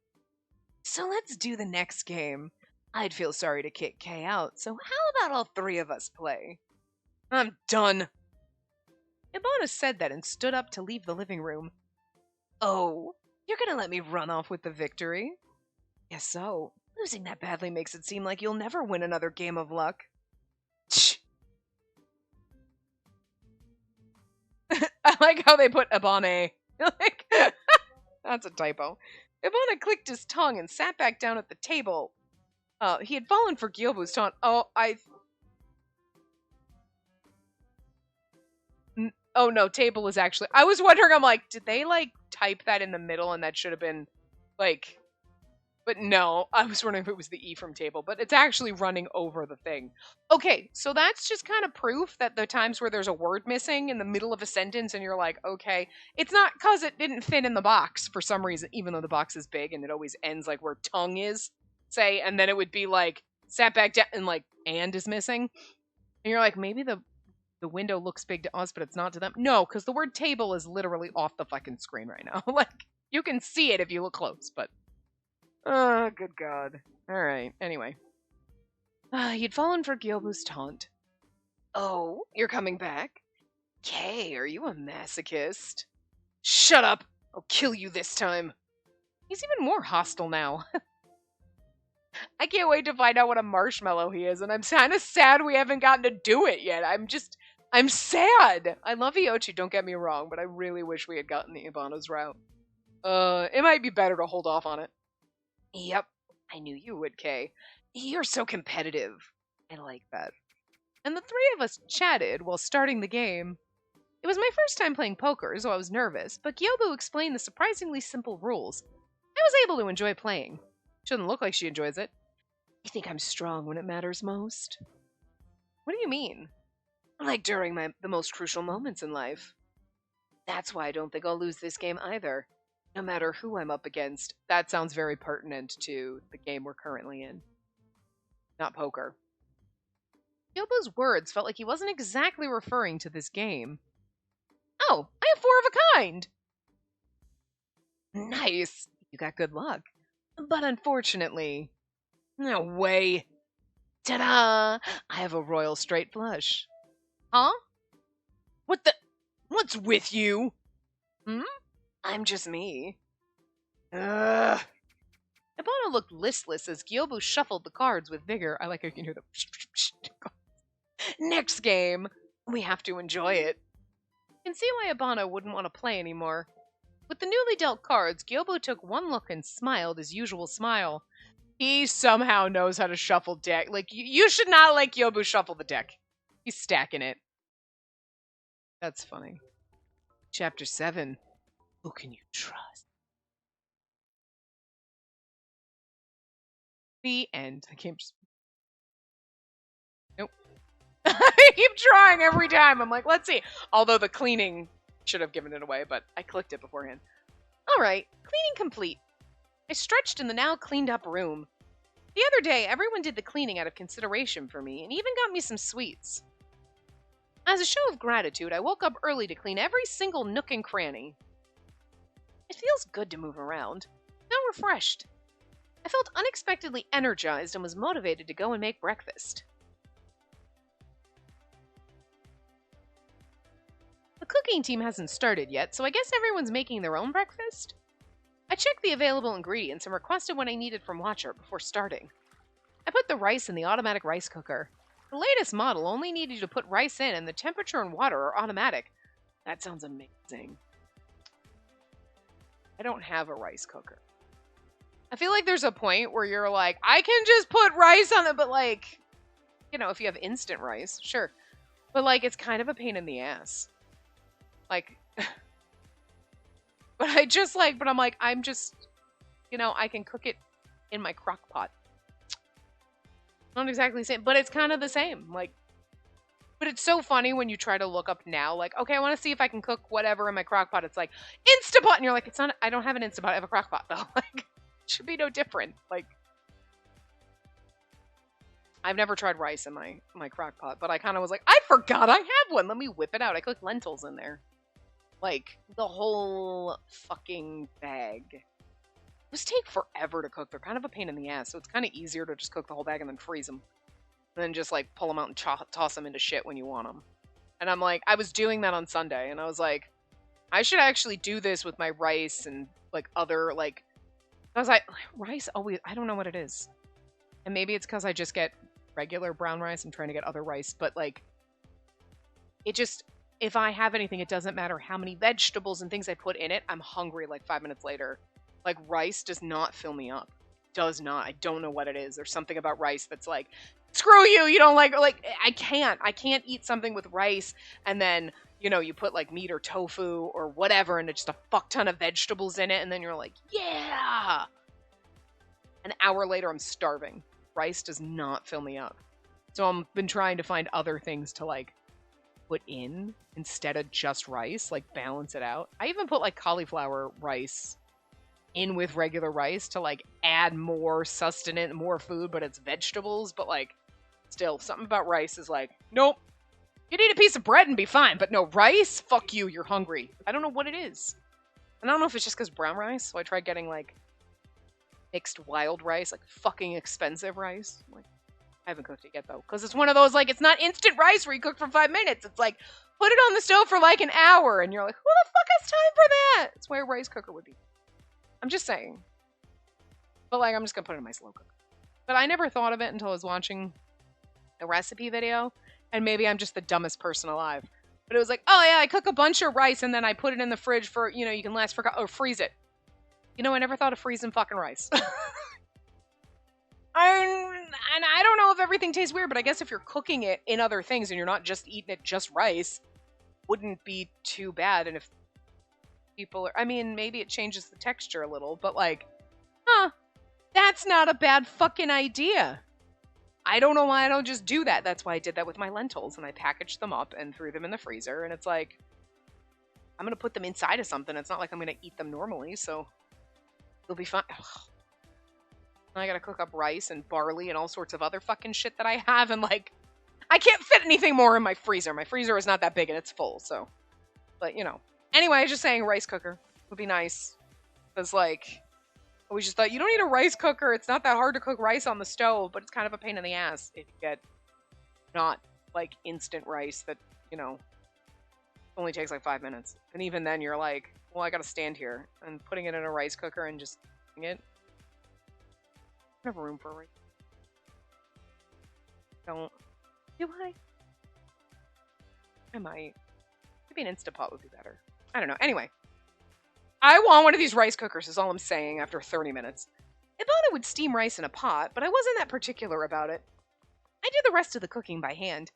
So let's do the next game. I'd feel sorry to kick Kay out, so how about all 3 of us play? I'm done. Ibana said that and stood up to leave the living room. Oh, you're gonna let me run off with the victory? Guess so. Losing that badly makes it seem like you'll never win another game of luck. Shh. I like how they put Ibane. Like, that's a typo. Ibana clicked his tongue and sat back down at the table. He had fallen for Gyobu's taunt. Oh, oh no, table is actually... I was wondering, I'm like, did they, like, type that in the middle and that should have been, like... But no, I was wondering if it was the E from table, but it's actually running over the thing. Okay, so that's just kind of proof that the times where there's a word missing in the middle of a sentence and you're like, okay, it's not because it didn't fit in the box for some reason, even though the box is big and it always ends like where tongue is, say, and then it would be like, sat back down and like, and is missing. And you're like, maybe the window looks big to us, but it's not to them. No, because the word table is literally off the fucking screen right now. Like, you can see it if you look close, but... Oh, good God. Alright, anyway. You'd fallen for Gyobu's taunt. Oh, you're coming back? Kay, are you a masochist? Shut up! I'll kill you this time. He's even more hostile now. I can't wait to find out what a marshmallow he is, and I'm kind of sad we haven't gotten to do it yet. I'm sad! I love Iochi, don't get me wrong, but I really wish we had gotten the Ibana's route. It might be better to hold off on it. Yep, I knew you would, Kay. You're so competitive. I like that. And the 3 of us chatted while starting the game. It was my first time playing poker, so I was nervous, but Gyobu explained the surprisingly simple rules. I was able to enjoy playing. She doesn't look like she enjoys it. I think I'm strong when it matters most. What do you mean? Like during the most crucial moments in life. That's why I don't think I'll lose this game either. No matter who I'm up against. That sounds very pertinent to the game we're currently in. Not poker. Gyobu's words felt like he wasn't exactly referring to this game. Oh, I have 4 of a kind! Nice! You got good luck. But unfortunately... No way! Ta-da! I have a royal straight flush. Huh? What the... What's with you? Hmm? I'm just me. Ugh. Ibana looked listless as Gyobu shuffled the cards with vigor. I like how you can hear the... Next game! We have to enjoy it. You can see why Ibana wouldn't want to play anymore. With the newly dealt cards, Gyobu took one look and smiled his usual smile. He somehow knows how to shuffle deck. Like, you should not let Yobu shuffle the deck. He's stacking it. That's funny. Chapter 7. Who can you trust? The end. I can't just... Nope. I keep trying every time. I'm like, let's see. Although the cleaning should have given it away, but I clicked it beforehand. All right. Cleaning complete. I stretched in the now cleaned up room. The other day, everyone did the cleaning out of consideration for me and even got me some sweets. As a show of gratitude, I woke up early to clean every single nook and cranny. It feels good to move around. I felt refreshed. I felt unexpectedly energized and was motivated to go and make breakfast. The cooking team hasn't started yet, so I guess everyone's making their own breakfast? I checked the available ingredients and requested what I needed from Watcher before starting. I put the rice in the automatic rice cooker. The latest model only needed you to put rice in and the temperature and water are automatic. That sounds amazing. I don't have a rice cooker. I feel like there's a point where you're like, I can just put rice on it, but like, you know, if you have instant rice, sure. But like, it's kind of a pain in the ass. Like, but I'm like, I'm just, you know, I can cook it in my crock pot. Not exactly the same, but it's kind of the same. Like, but it's so funny when you try to look up now, like, okay, I want to see if I can cook whatever in my crock pot. It's like, Instapot! And you're like, it's not, I don't have an Instapot, I have a crock pot, though. Like, it should be no different. Like, I've never tried rice in my crock pot, but I kind of was like, I forgot I have one. Let me whip it out. I cook lentils in there. Like, the whole fucking bag. Those take forever to cook. They're kind of a pain in the ass, so it's kind of easier to just cook the whole bag and then freeze them. And then just, like, pull them out and toss them into shit when you want them. And I'm like, I was doing that on Sunday, and I was like, I should actually do this with my rice and, like, other, like... Because rice always... I don't know what it is. And maybe it's because I just get regular brown rice. I'm trying to get other rice, but, like... It just... If I have anything, it doesn't matter how many vegetables and things I put in it. I'm hungry, like, 5 minutes later. Like, rice does not fill me up. Does not. I don't know what it is. There's something about rice that's like, screw you, you don't like, I can't eat something with rice and then, you know, you put like meat or tofu or whatever and it's just a fuck ton of vegetables in it and then you're like, yeah! An hour later, I'm starving. Rice does not fill me up. So I've been trying to find other things to like put in instead of just rice, like balance it out. I even put like cauliflower rice in with regular rice to like add more sustenance, more food, but it's vegetables. But like, still, something about rice is like, nope. You'd eat a piece of bread and be fine, but no, rice? Fuck you, you're hungry. I don't know what it is. And I don't know if it's just because brown rice, so I tried getting like mixed wild rice, like fucking expensive rice. Like, I haven't cooked it yet though, because it's one of those like, it's not instant rice where you cook for 5 minutes. It's like, put it on the stove for like an hour, and you're like, who the fuck has time for that? That's why a rice cooker would be. I'm just saying. But like, I'm just gonna put it in my slow cooker. But I never thought of it until I was watching a recipe video, and maybe I'm just the dumbest person alive. But it was like, oh yeah, I cook a bunch of rice and then I put it in the fridge for, you know, you can last for, or freeze it. You know, I never thought of freezing fucking rice. And I don't know if everything tastes weird, but I guess if you're cooking it in other things and you're not just eating it just rice, wouldn't be too bad. And if people are, I mean, maybe it changes the texture a little, but like, huh, that's not a bad fucking idea. I don't know why I don't just do that. That's why I did that with my lentils, and I packaged them up and threw them in the freezer, and it's like, I'm gonna put them inside of something. It's not like I'm gonna eat them normally, so it'll be fine. Ugh. I gotta cook up rice and barley and all sorts of other fucking shit that I have, and like, I can't fit anything more in my freezer. My freezer is not that big and it's full, so. But, you know. Anyway, I was just saying rice cooker would be nice. Because, like, we just thought, you don't need a rice cooker. It's not that hard to cook rice on the stove, but it's kind of a pain in the ass if you get not, like, instant rice that, you know, only takes like 5 minutes. And even then you're like, well, I gotta stand here. And putting it in a rice cooker and just cooking it. I don't have room for a rice. Don't. Do I? I might. Maybe an Instapot would be better. I don't know. Anyway. I want one of these rice cookers is all I'm saying after 30 minutes. Ivana would steam rice in a pot, but I wasn't that particular about it. I did the rest of the cooking by hand.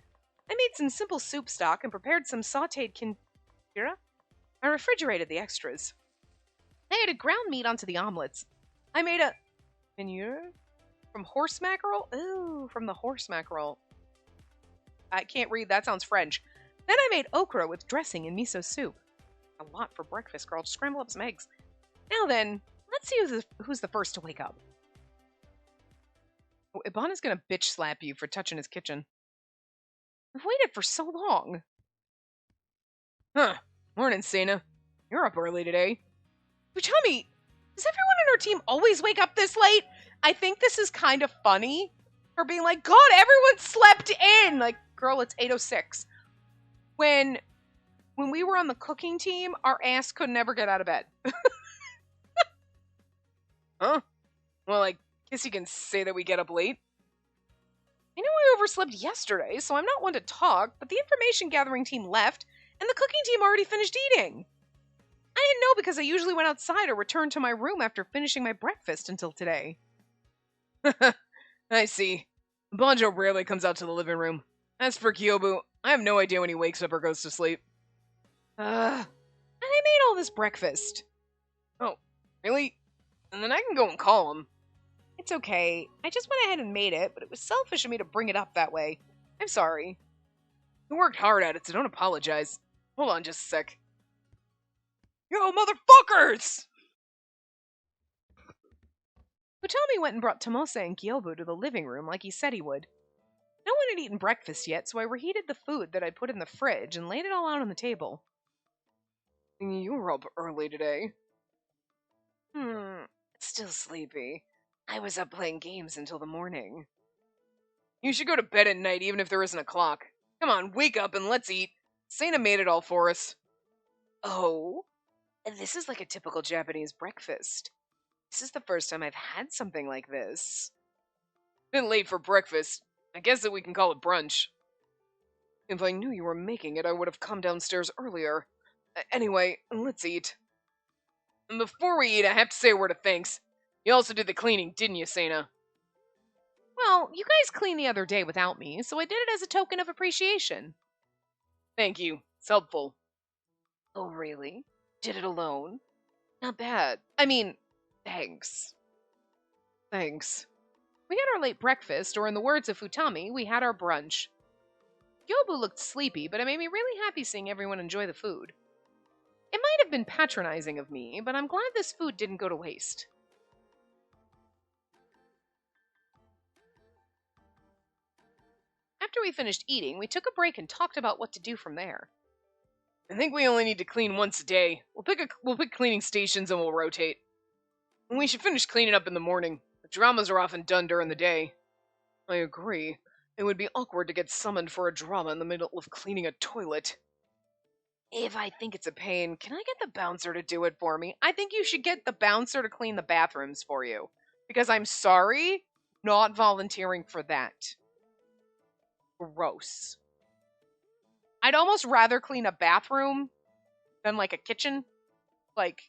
I made some simple soup stock and prepared some sauteed kinjira. I refrigerated the extras. I added ground meat onto the omelets. I made a kinjira from horse mackerel. Ooh, from the horse mackerel. I can't read. That sounds French. Then I made okra with dressing and miso soup. A lot for breakfast, girl. Just scramble up some eggs. Now then, let's see who's the first to wake up. Oh, Ibana's gonna bitch slap you for touching his kitchen. I've waited for so long. Huh. Morning, Sana. You're up early today. Futami, does everyone on our team always wake up this late? I think this is kind of funny. Her being like, God, everyone slept in! Like, girl, it's 8:06. When we were on the cooking team, our ass could never get out of bed. Huh? Well, I guess you can say that we get up late. I know I overslept yesterday, so I'm not one to talk, but the information gathering team left, and the cooking team already finished eating. I didn't know because I usually went outside or returned to my room after finishing my breakfast until today. I see. Banjo rarely comes out to the living room. As for Kyobu, I have no idea when he wakes up or goes to sleep. And I made all this breakfast. Oh, really? And then I can go and call him. It's okay. I just went ahead and made it, but it was selfish of me to bring it up that way. I'm sorry. You worked hard at it, so don't apologize. Hold on just a sec. Yo, motherfuckers! Utami went and brought Tomose and Gyobu to the living room like he said he would. No one had eaten breakfast yet, so I reheated the food that I'd put in the fridge and laid it all out on the table. You were up early today. Still sleepy. I was up playing games until the morning. You should go to bed at night even if there isn't a clock. Come on, wake up and let's eat. Sana made it all for us. Oh? This is like a typical Japanese breakfast. This is the first time I've had something like this. Been late for breakfast. I guess that we can call it brunch. If I knew you were making it, I would have come downstairs earlier. Anyway, let's eat. And before we eat, I have to say a word of thanks. You also did the cleaning, didn't you, Sana? Well, you guys cleaned the other day without me, so I did it as a token of appreciation. Thank you. It's helpful. Oh, really? Did it alone? Not bad. I mean, thanks. Thanks. We had our late breakfast, or in the words of Futami, we had our brunch. Yobu looked sleepy, but it made me really happy seeing everyone enjoy the food. It might have been patronizing of me, but I'm glad this food didn't go to waste. After we finished eating, we took a break and talked about what to do from there. I think we only need to clean once a day. We'll pick cleaning stations and we'll rotate. And we should finish cleaning up in the morning. The dramas are often done during the day. I agree. It would be awkward to get summoned for a drama in the middle of cleaning a toilet. If I think it's a pain, can I get the bouncer to do it for me? I think you should get the bouncer to clean the bathrooms for you. Because I'm sorry, not volunteering for that. Gross. I'd almost rather clean a bathroom than like a kitchen. Like,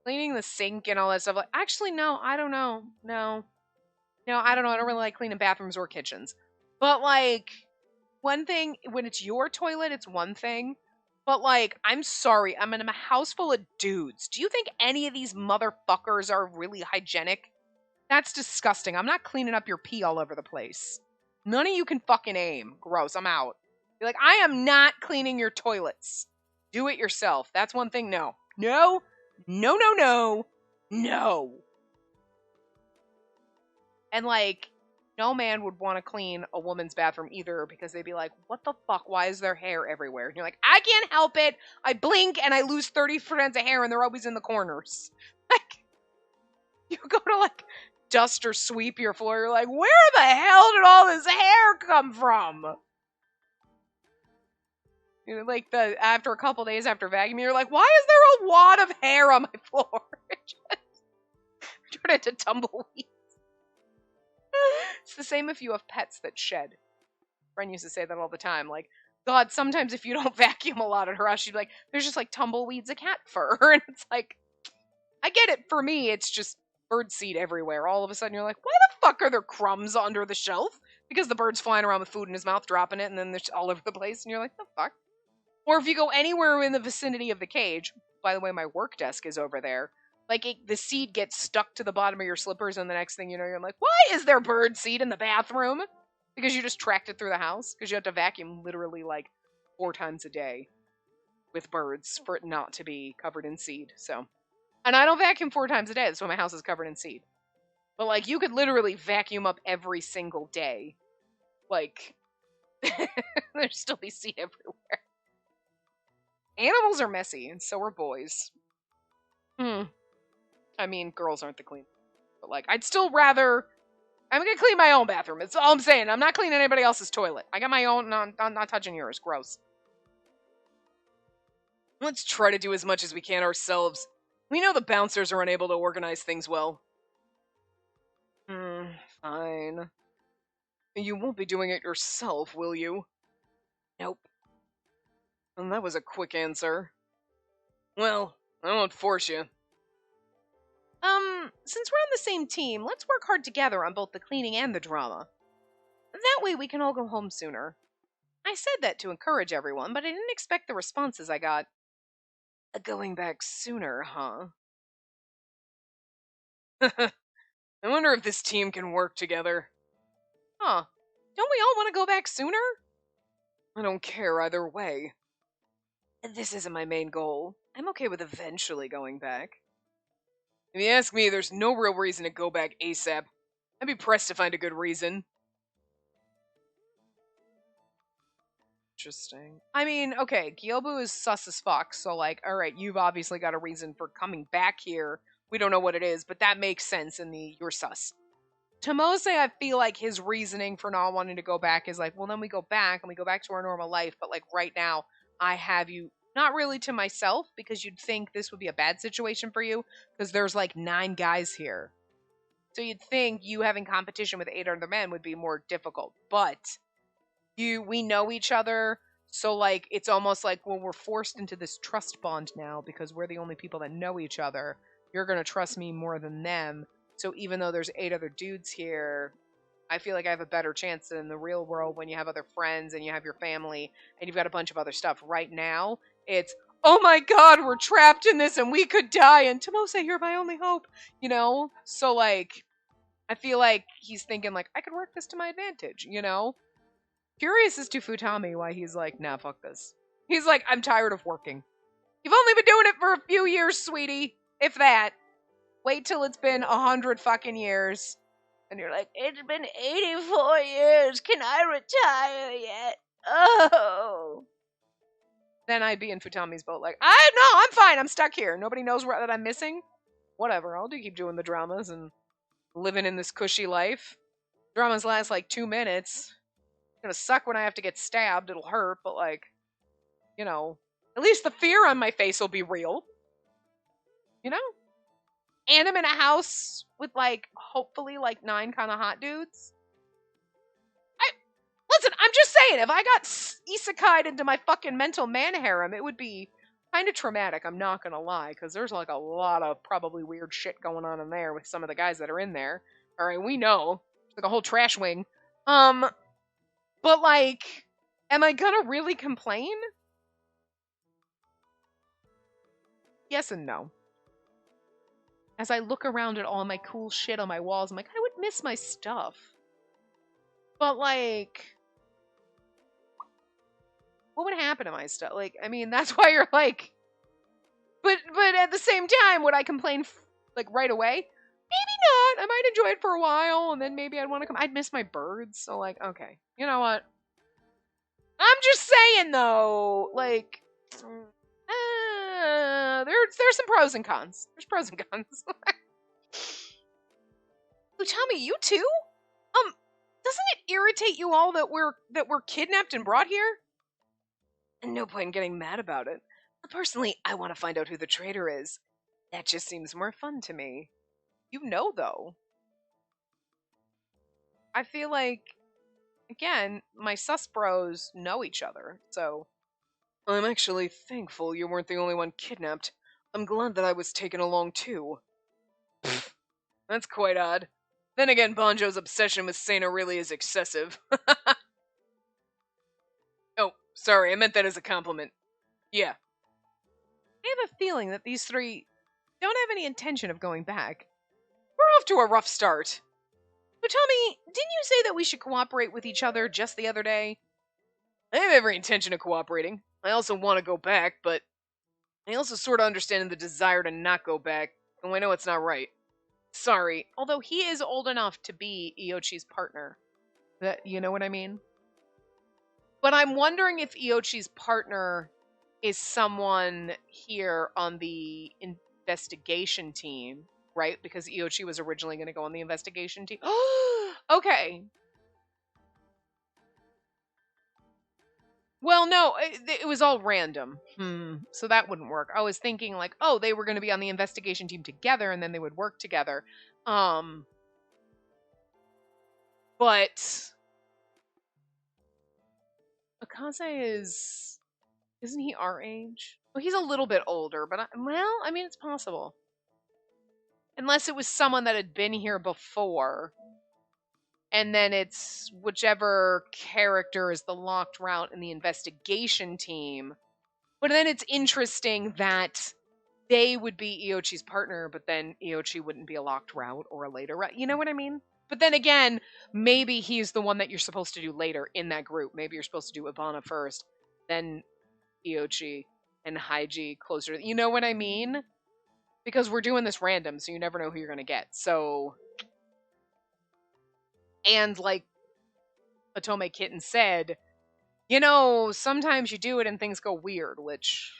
cleaning the sink and all that stuff. Like, actually, no, I don't know. No, I don't know. I don't really like cleaning bathrooms or kitchens. But like, one thing, when it's your toilet, it's one thing. But like, I'm sorry, I'm in a house full of dudes. Do you think any of these motherfuckers are really hygienic? That's disgusting. I'm not cleaning up your pee all over the place. None of you can fucking aim. Gross, I'm out. You're like, I am not cleaning your toilets. Do it yourself. That's one thing. No. No. No, no, no. No. And like, no man would want to clean a woman's bathroom either because they'd be like, what the fuck? Why is there hair everywhere? And you're like, I can't help it. I blink and I lose 30 strands of hair and they're always in the corners. Like, you go to like dust or sweep your floor. You're like, where the hell did all this hair come from? You know, like after a couple days after vacuuming, you're like, why is there a wad of hair on my floor? Turn into tumbleweeds. It's the same if you have pets that shed. A friend used to say that all the time. Like, God, sometimes if you don't vacuum a lot at her house, she'd be like, there's just like tumbleweeds of cat fur. And it's like, I get it. For me, it's just bird seed everywhere. All of a sudden, you're like, why the fuck are there crumbs under the shelf? Because the bird's flying around with food in his mouth, dropping it, and then there's all over the place, and you're like, the fuck? Or if you go anywhere in the vicinity of the cage, by the way, my work desk is over there, like, the seed gets stuck to the bottom of your slippers, and the next thing you know, you're like, why is there bird seed in the bathroom? Because you just tracked it through the house? Because you have to vacuum literally, like, 4 times a day with birds for it not to be covered in seed, so. And I don't vacuum 4 times a day, that's why my house is covered in seed. But, like, you could literally vacuum up every single day. Like, there's still be seed everywhere. Animals are messy, and so are boys. I mean, girls aren't the clean. But, like, I'd still rather... I'm gonna clean my own bathroom. That's all I'm saying. I'm not cleaning anybody else's toilet. I got my own, and I'm not touching yours. Gross. Let's try to do as much as we can ourselves. We know the bouncers are unable to organize things well. Fine. You won't be doing it yourself, will you? Nope. And that was a quick answer. Well, I won't force you. Since we're on the same team, let's work hard together on both the cleaning and the drama. That way we can all go home sooner. I said that to encourage everyone, but I didn't expect the responses I got. Going back sooner, huh? I wonder if this team can work together. Huh. Don't we all want to go back sooner? I don't care either way. This isn't my main goal. I'm okay with eventually going back. If you ask me, there's no real reason to go back ASAP. I'd be pressed to find a good reason. Interesting. I mean, okay, Gyobu is sus as fuck, so like, alright, you've obviously got a reason for coming back here. We don't know what it is, but that makes sense in the you're sus. Tomose, I feel like his reasoning for not wanting to go back is like, well, then we go back and we go back to our normal life, but like right now, I have you not really to myself, because you'd think this would be a bad situation for you, because there's like 9 guys here. So you'd think you having competition with 8 other men would be more difficult, but we know each other, so like it's almost like, well, we're forced into this trust bond now because we're the only people that know each other. You're gonna trust me more than them. So even though there's 8 other dudes here, I feel like I have a better chance than in the real world when you have other friends and you have your family and you've got a bunch of other stuff. Right now, it's, oh my god, we're trapped in this and we could die, and Tomose, you're my only hope, you know? So like, I feel like he's thinking like, I could work this to my advantage, you know? Curious as to Futami why he's like, nah, fuck this. He's like, I'm tired of working. You've only been doing it for a few years, sweetie. If that. Wait till it's been 100 fucking years. And you're like, it's been 84 years. Can I retire yet? Oh. Then I'd be in Futami's boat like, I'm fine. I'm stuck here. Nobody knows that I'm missing. Whatever. I'll keep doing the dramas and living in this cushy life. Dramas last like 2 minutes. It's gonna suck when I have to get stabbed. It'll hurt, but like, you know, at least the fear on my face will be real. You know? And I'm in a house with like, hopefully like 9 kind of hot dudes. Listen, I'm just saying, if I got isekai'd into my fucking mental man harem, it would be kind of traumatic, I'm not gonna lie, because there's like a lot of probably weird shit going on in there with some of the guys that are in there. Alright, we know. It's like a whole trash wing. But like, am I gonna really complain? Yes and no. As I look around at all my cool shit on my walls, I'm like, I would miss my stuff. But like, what would happen to my stuff? Like, I mean, that's why you're like, but at the same time, would I complain like right away? Maybe not. I might enjoy it for a while, and then maybe I'd want to come. I'd miss my birds, so like, okay, you know what? I'm just saying though, like, there's some pros and cons. There's pros and cons. Utami, you too? Doesn't it irritate you all that we're kidnapped and brought here? And no point in getting mad about it. Personally, I want to find out who the traitor is. That just seems more fun to me. You know, though. I feel like, again, my sus bros know each other, so... I'm actually thankful you weren't the only one kidnapped. I'm glad that I was taken along, too. That's quite odd. Then again, Banjo's obsession with Sana really is excessive. Oh, sorry, I meant that as a compliment. Yeah. I have a feeling that these three don't have any intention of going back. We're off to a rough start. But tell me, didn't you say that we should cooperate with each other just the other day? I have every intention of cooperating. I also want to go back, but I also sort of understand the desire to not go back, and I know it's not right. Sorry, although he is old enough to be Iochi's partner. That, you know what I mean? But I'm wondering if Iochi's partner is someone here on the investigation team, right? Because Iochi was originally going to go on the investigation team. Okay. Well, no, it was all random. So that wouldn't work. I was thinking like, oh, they were going to be on the investigation team together and then they would work together. But Akaze isn't he our age? Well, he's a little bit older, but I mean, it's possible. Unless it was someone that had been here before. And then it's whichever character is the locked route in the investigation team. But then it's interesting that they would be Iochi's partner, but then Iochi wouldn't be a locked route or a later route. You know what I mean? But then again, maybe he's the one that you're supposed to do later in that group. Maybe you're supposed to do Ivana first, then Iochi and Haiji closer. You know what I mean? Because we're doing this random, so you never know who you're going to get. So, and like Otome Kitten said, you know, sometimes you do it and things go weird, which,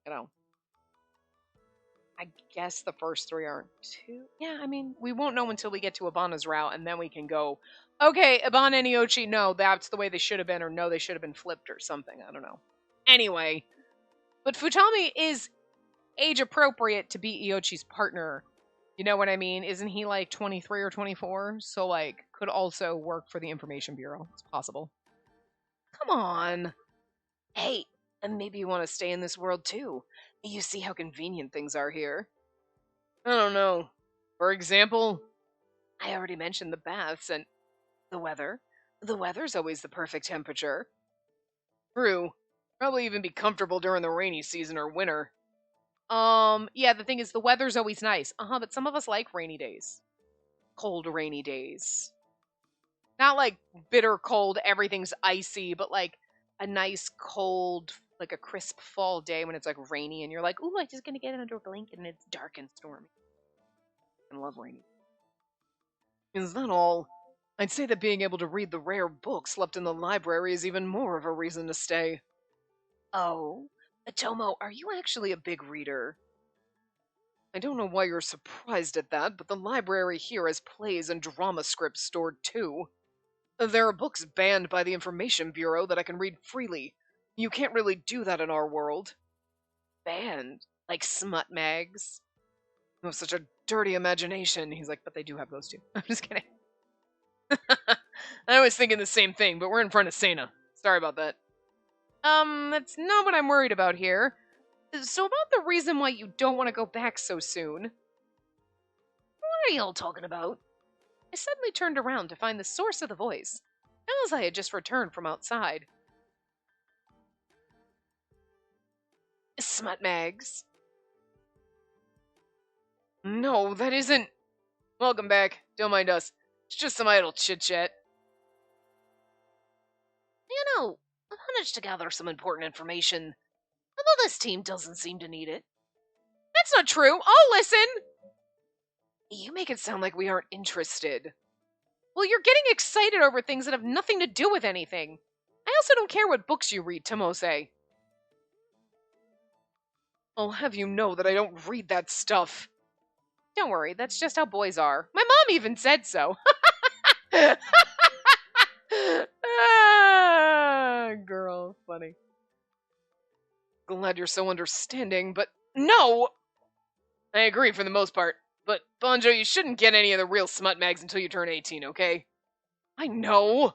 you know, I guess the first three aren't too. Yeah, I mean, we won't know until we get to Ibana's route, and then we can go, okay, Ibana and Iochi, no, that's the way they should have been, or no, they should have been flipped, or something. I don't know. Anyway, but Futami is age appropriate to be Iochi's partner. You know what I mean? Isn't he like 23 or 24? So, like, could also work for the Information Bureau. It's possible. Come on. Hey, and maybe you want to stay in this world too. You see how convenient things are here. I don't know. For example, I already mentioned the baths and the weather. The weather's always the perfect temperature. True. Probably even be comfortable during the rainy season or winter. Yeah, the thing is the weather's always nice. But some of us like rainy days. Cold rainy days. Not like bitter cold, everything's icy, but like a nice cold, like a crisp fall day when it's like rainy and you're like, ooh, I'm just gonna get under a blanket and it's dark and stormy. I love rainy. Is that all? I'd say that being able to read the rare books left in the library is even more of a reason to stay. Oh, Atomo, are you actually a big reader? I don't know why you're surprised at that, but the library here has plays and drama scripts stored too. There are books banned by the Information Bureau that I can read freely. You can't really do that in our world. Banned? Like smut mags? You have such a dirty imagination. He's like, but they do have those too. I'm just kidding. I was thinking the same thing, but we're in front of Sana. Sorry about that. That's not what I'm worried about here. So about the reason why you don't want to go back so soon. What are y'all talking about? I suddenly turned around to find the source of the voice, as I had just returned from outside. Smut mags. No, that isn't. Welcome back. Don't mind us. It's just some idle chit-chat. You know, I managed to gather some important information, although this team doesn't seem to need it. That's not true. I'll listen. You make it sound like we aren't interested. Well, you're getting excited over things that have nothing to do with anything. I also don't care what books you read, Tomose. I'll have you know that I don't read that stuff. Don't worry, that's just how boys are. My mom even said so. Girl, funny. Glad you're so understanding, but no! I agree for the most part, but Bonjo, you shouldn't get any of the real smut mags until you turn 18, okay? I know!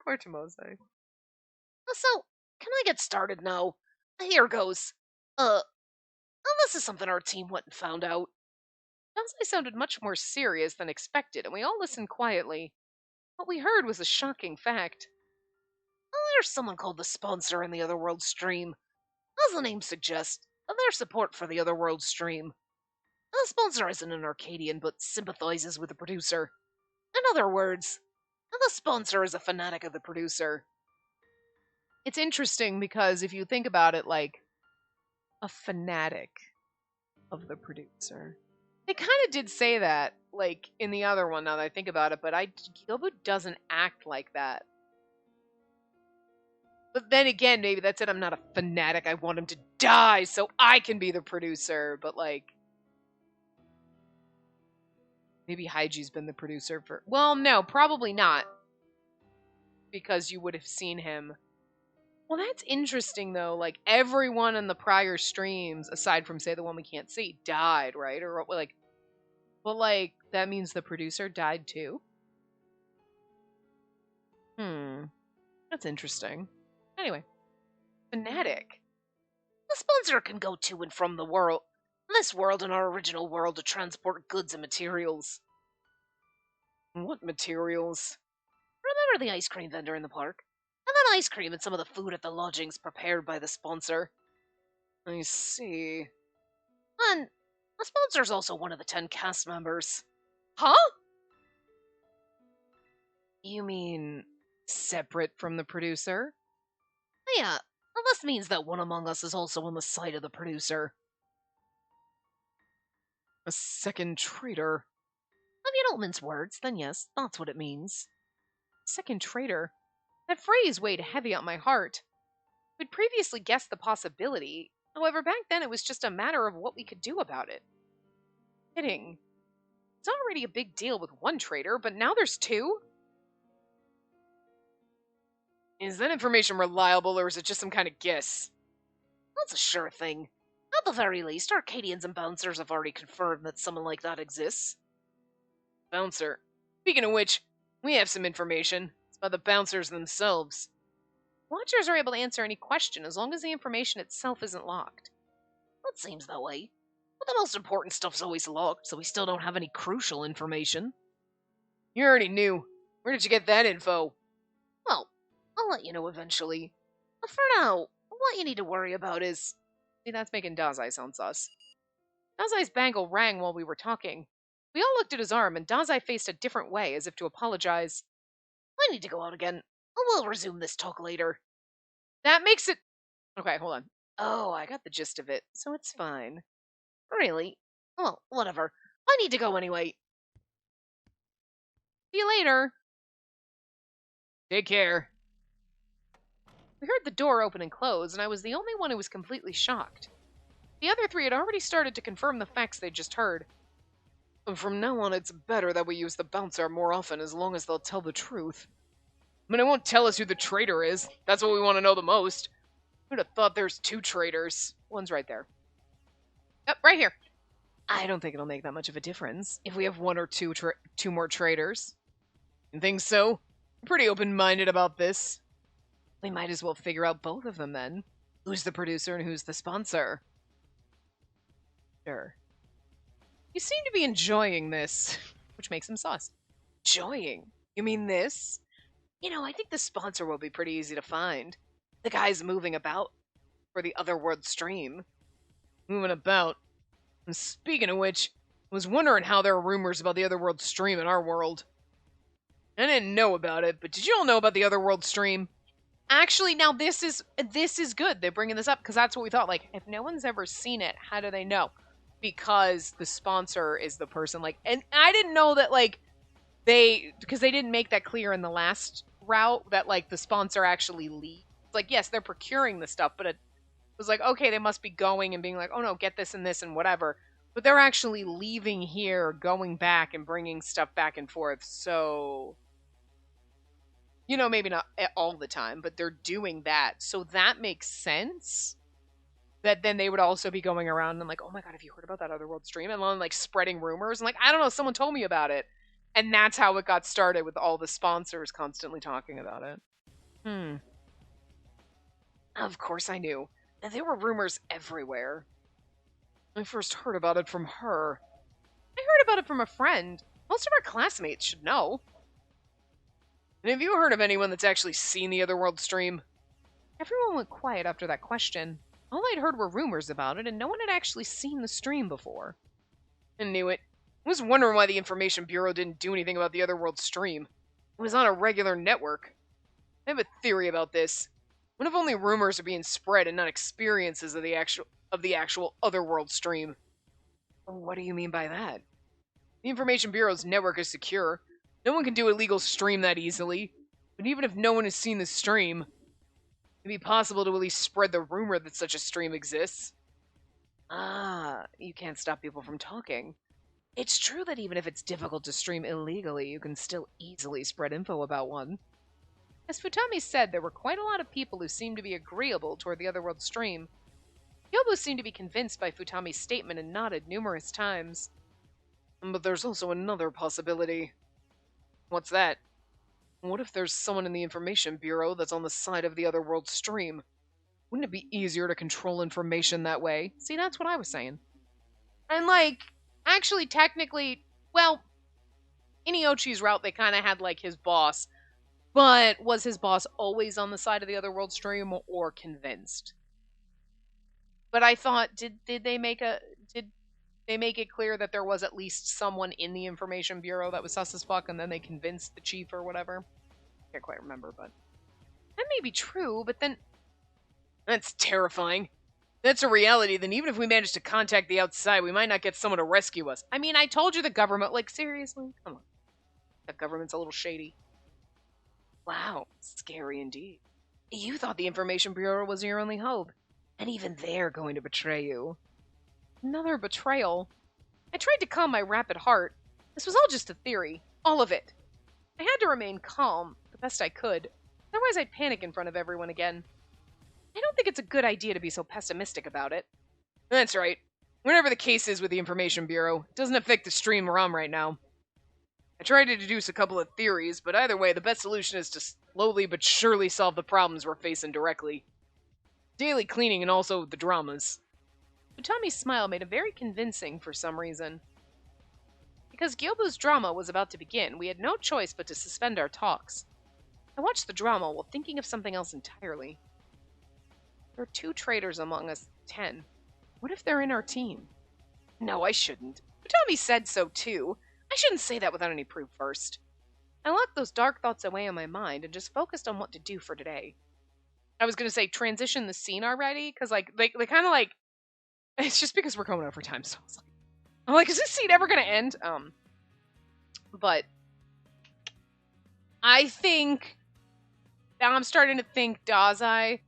Poor Tomose. So, can I get started now? Here goes. On This is something our team went and found out. Dazai sounded much more serious than expected, and we all listened quietly. What we heard was a shocking fact. There's someone called the Sponsor in the Otherworld stream. As the name suggests, their support for the Otherworld stream. The Sponsor isn't an Arcadian, but sympathizes with the producer. In other words, the Sponsor is a fanatic of the producer. It's interesting because if you think about it, like, a fanatic of the producer. They kind of did say that, like, in the other one, now that I think about it, but Gilbert doesn't act like that. But then again, maybe that's it. I'm not a fanatic. I want him to die so I can be the producer. But, like, maybe Haiji's been the producer for... Well, no, probably not. Because you would have seen him. Well, that's interesting, though. Like, everyone in the prior streams, aside from, say, the one we can't see, died, right? Or, like... Well, like, that means the producer died, too? That's interesting. Anyway. Fanatic. The Sponsor can go to and from the world. This world and our original world to transport goods and materials. What materials? Remember the ice cream vendor in the park? And then ice cream and some of the food at the lodgings prepared by the Sponsor. I see. And the Sponsor's also one of the 10 cast members. Huh? You mean separate from the producer? Yeah, this means that one among us is also on the side of the producer. A second traitor. If you don't mince words, then yes, that's what it means. Second traitor? That phrase weighed heavy on my heart. We'd previously guessed the possibility. However, back then it was just a matter of what we could do about it. Kidding. It's already a big deal with one traitor, but now there's two? Is that information reliable, or is it just some kind of guess? That's a sure thing. At the very least, Arcadians and Bouncers have already confirmed that someone like that exists. Bouncer. Speaking of which, we have some information. It's about the Bouncers themselves. Watchers are able to answer any question as long as the information itself isn't locked. That seems that way. But the most important stuff's always locked, so we still don't have any crucial information. You already knew. Where did you get that info? Well, I'll let you know eventually. But for now, what you need to worry about is... See, that's making Dazai sound sus. Dazai's bangle rang while we were talking. We all looked at his arm, and Dazai faced a different way, as if to apologize. I need to go out again. We'll resume this talk later. That makes it... Okay, hold on. Oh, I got the gist of it, so it's fine. Really? Well, whatever. I need to go anyway. See you later. Take care. We heard the door open and close, and I was the only one who was completely shocked. The other three had already started to confirm the facts they'd just heard. From now on, it's better that we use the bouncer more often as long as they'll tell the truth. I mean, it won't tell us who the traitor is. That's what we want to know the most. Who'd have thought there's two traitors? One's right there. Yep, right here. I don't think it'll make that much of a difference if we have one or two more traitors. You think so? I'm pretty open-minded about this. We might as well figure out both of them then. Who's the producer and who's the sponsor? Sure. You seem to be enjoying this, which makes him sus. Enjoying? You mean this? You know, I think the sponsor will be pretty easy to find. The guy's moving about for the Otherworld stream. Moving about? And speaking of which, I was wondering how there are rumors about the Otherworld stream in our world. I didn't know about it, but did you all know about the Otherworld stream? Actually, now this is good. They're bringing this up because that's what we thought. Like, if no one's ever seen it, how do they know? Because the sponsor is the person. Like, and I didn't know that, like, because they didn't make that clear in the last route that, like, the sponsor actually leads. Like, yes, they're procuring the stuff, but it was like, okay, they must be going and being like, oh no, get this and this and whatever. But they're actually leaving here, going back and bringing stuff back and forth. So, you know, maybe not all the time, but they're doing that. So that makes sense. That then they would also be going around and like, oh my god, have you heard about that Otherworld stream? And like spreading rumors. And like, I don't know, someone told me about it. And that's how it got started with all the sponsors constantly talking about it. Of course I knew. And there were rumors everywhere. I first heard about it from her. I heard about it from a friend. Most of our classmates should know. And have you heard of anyone that's actually seen the Otherworld stream? Everyone went quiet after that question. All I'd heard were rumors about it, and no one had actually seen the stream before. I knew it. I was wondering why the Information Bureau didn't do anything about the Otherworld stream. It was on a regular network. I have a theory about this. What if only rumors are being spread and not experiences of the actual Otherworld stream? What do you mean by that? The Information Bureau's network is secure. No one can do illegal stream that easily. But even if no one has seen the stream, it'd be possible to at least spread the rumor that such a stream exists. Ah, you can't stop people from talking. It's true that even if it's difficult to stream illegally, you can still easily spread info about one. As Futami said, there were quite a lot of people who seemed to be agreeable toward the Otherworld stream. Yobo seemed to be convinced by Futami's statement and nodded numerous times. But there's also another possibility. What's that? What if there's someone in the Information Bureau that's on the side of the Otherworld stream? Wouldn't it be easier to control information that way? See, that's what I was saying. And, actually, technically, well, in Iochi's route, they kind of had, his boss. But was his boss always on the side of the Otherworld stream or convinced? But I thought, did they make it clear that there was at least someone in the Information Bureau that was sus as fuck, and then they convinced the chief or whatever? I can't quite remember, but that may be true, but then that's terrifying. If that's a reality, then even if we manage to contact the outside, we might not get someone to rescue us. I mean, I told you the government, seriously? Come on. That government's a little shady. Wow, scary indeed. You thought the Information Bureau was your only hope, and even they're going to betray you. Another betrayal. I tried to calm my rapid heart. This was all just a theory. All of it. I had to remain calm, the best I could. Otherwise I'd panic in front of everyone again. I don't think it's a good idea to be so pessimistic about it. That's right. Whatever the case is with the Information Bureau, it doesn't affect the stream we're on right now. I tried to deduce a couple of theories, but either way, the best solution is to slowly but surely solve the problems we're facing directly. Daily cleaning and also the dramas. Utami's smile made it very convincing for some reason. Because Gyobu's drama was about to begin, we had no choice but to suspend our talks. I watched the drama while thinking of something else entirely. There are 2 traitors among us 10. What if they're in our team? No, I shouldn't. Utami said so too. I shouldn't say that without any proof first. I locked those dark thoughts away in my mind and just focused on what to do for today. I was going to say transition the scene already, because they kind of it's just because we're going over time, so I'm like, is this scene ever going to end? But I think now I'm starting to think Dazai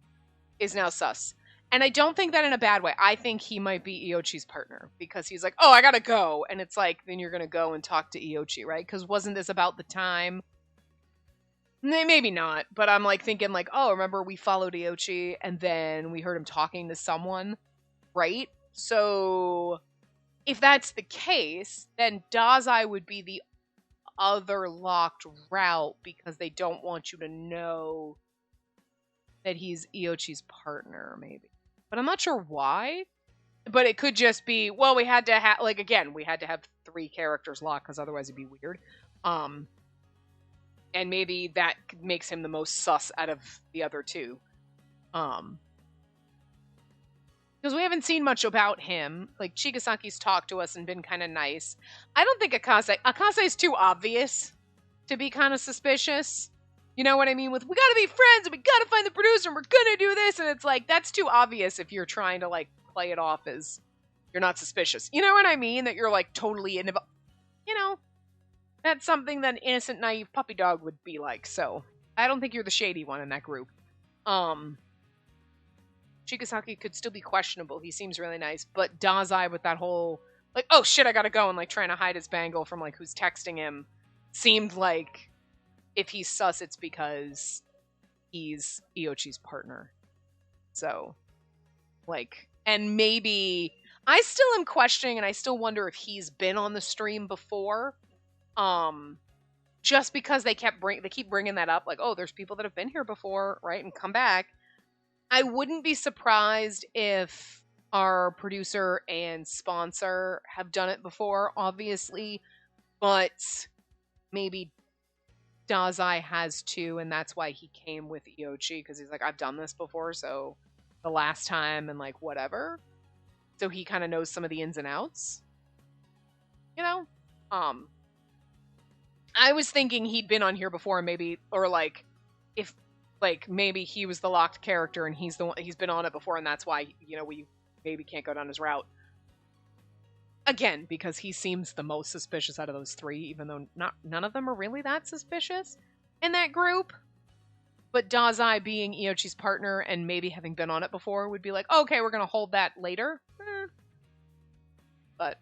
is now sus. And I don't think that in a bad way. I think he might be Iochi's partner, because he's like, oh, I gotta go. And it's like, then you're gonna go and talk to Iochi, right? Because wasn't this about the time? Maybe not, but I'm thinking oh, remember we followed Iochi and then we heard him talking to someone, right? So if that's the case, then Dazai would be the other locked route because they don't want you to know that he's Iochi's partner, maybe. But I'm not sure why. But it could just be, well, we had to have, again, we had to have 3 characters locked because otherwise it'd be weird. And maybe that makes him the most sus out of the other 2. Because we haven't seen much about him. Chigasaki's talked to us and been kind of nice. I don't think Akase is too obvious to be kind of suspicious. You know what I mean? We gotta be friends, and we gotta find the producer, and we're gonna do this, and it's that's too obvious if you're trying to, play it off as you're not suspicious. You know what I mean? That you're, totally involved. That's something that an innocent, naive puppy dog would be like, so I don't think you're the shady one in that group. Chigasaki could still be questionable. He seems really nice, but Dazai with that whole, oh shit, I gotta go, and, trying to hide his bangle from, who's texting him, seemed like if he's sus, it's because he's Iochi's partner. So, and maybe I still am questioning, and I still wonder if he's been on the stream before. Just because they keep bringing that up, oh, there's people that have been here before, right, and come back. I wouldn't be surprised if our producer and sponsor have done it before, obviously, but maybe Dazai has too, and that's why he came with Iochi, because he's like, I've done this before, so the last time and like whatever. So he kind of knows some of the ins and outs. You know? I was thinking he'd been on here before, maybe, or like if like maybe he was the locked character and he's the one he's been on it before, and that's why, you know, we maybe can't go down his route. Again, because he seems the most suspicious out of those three, even though none of them are really that suspicious in that group. But Dazai being Iochi's partner and maybe having been on it before would be like, okay, we're gonna hold that later. But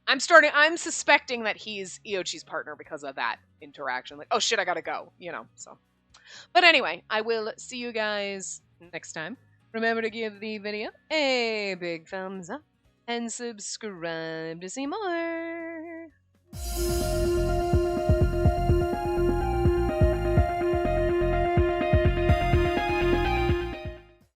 I'm suspecting that he's Iochi's partner because of that interaction. Like, oh shit, I gotta go, you know, so. But anyway, I will see you guys next time. Remember to give the video a big thumbs up and subscribe to see more.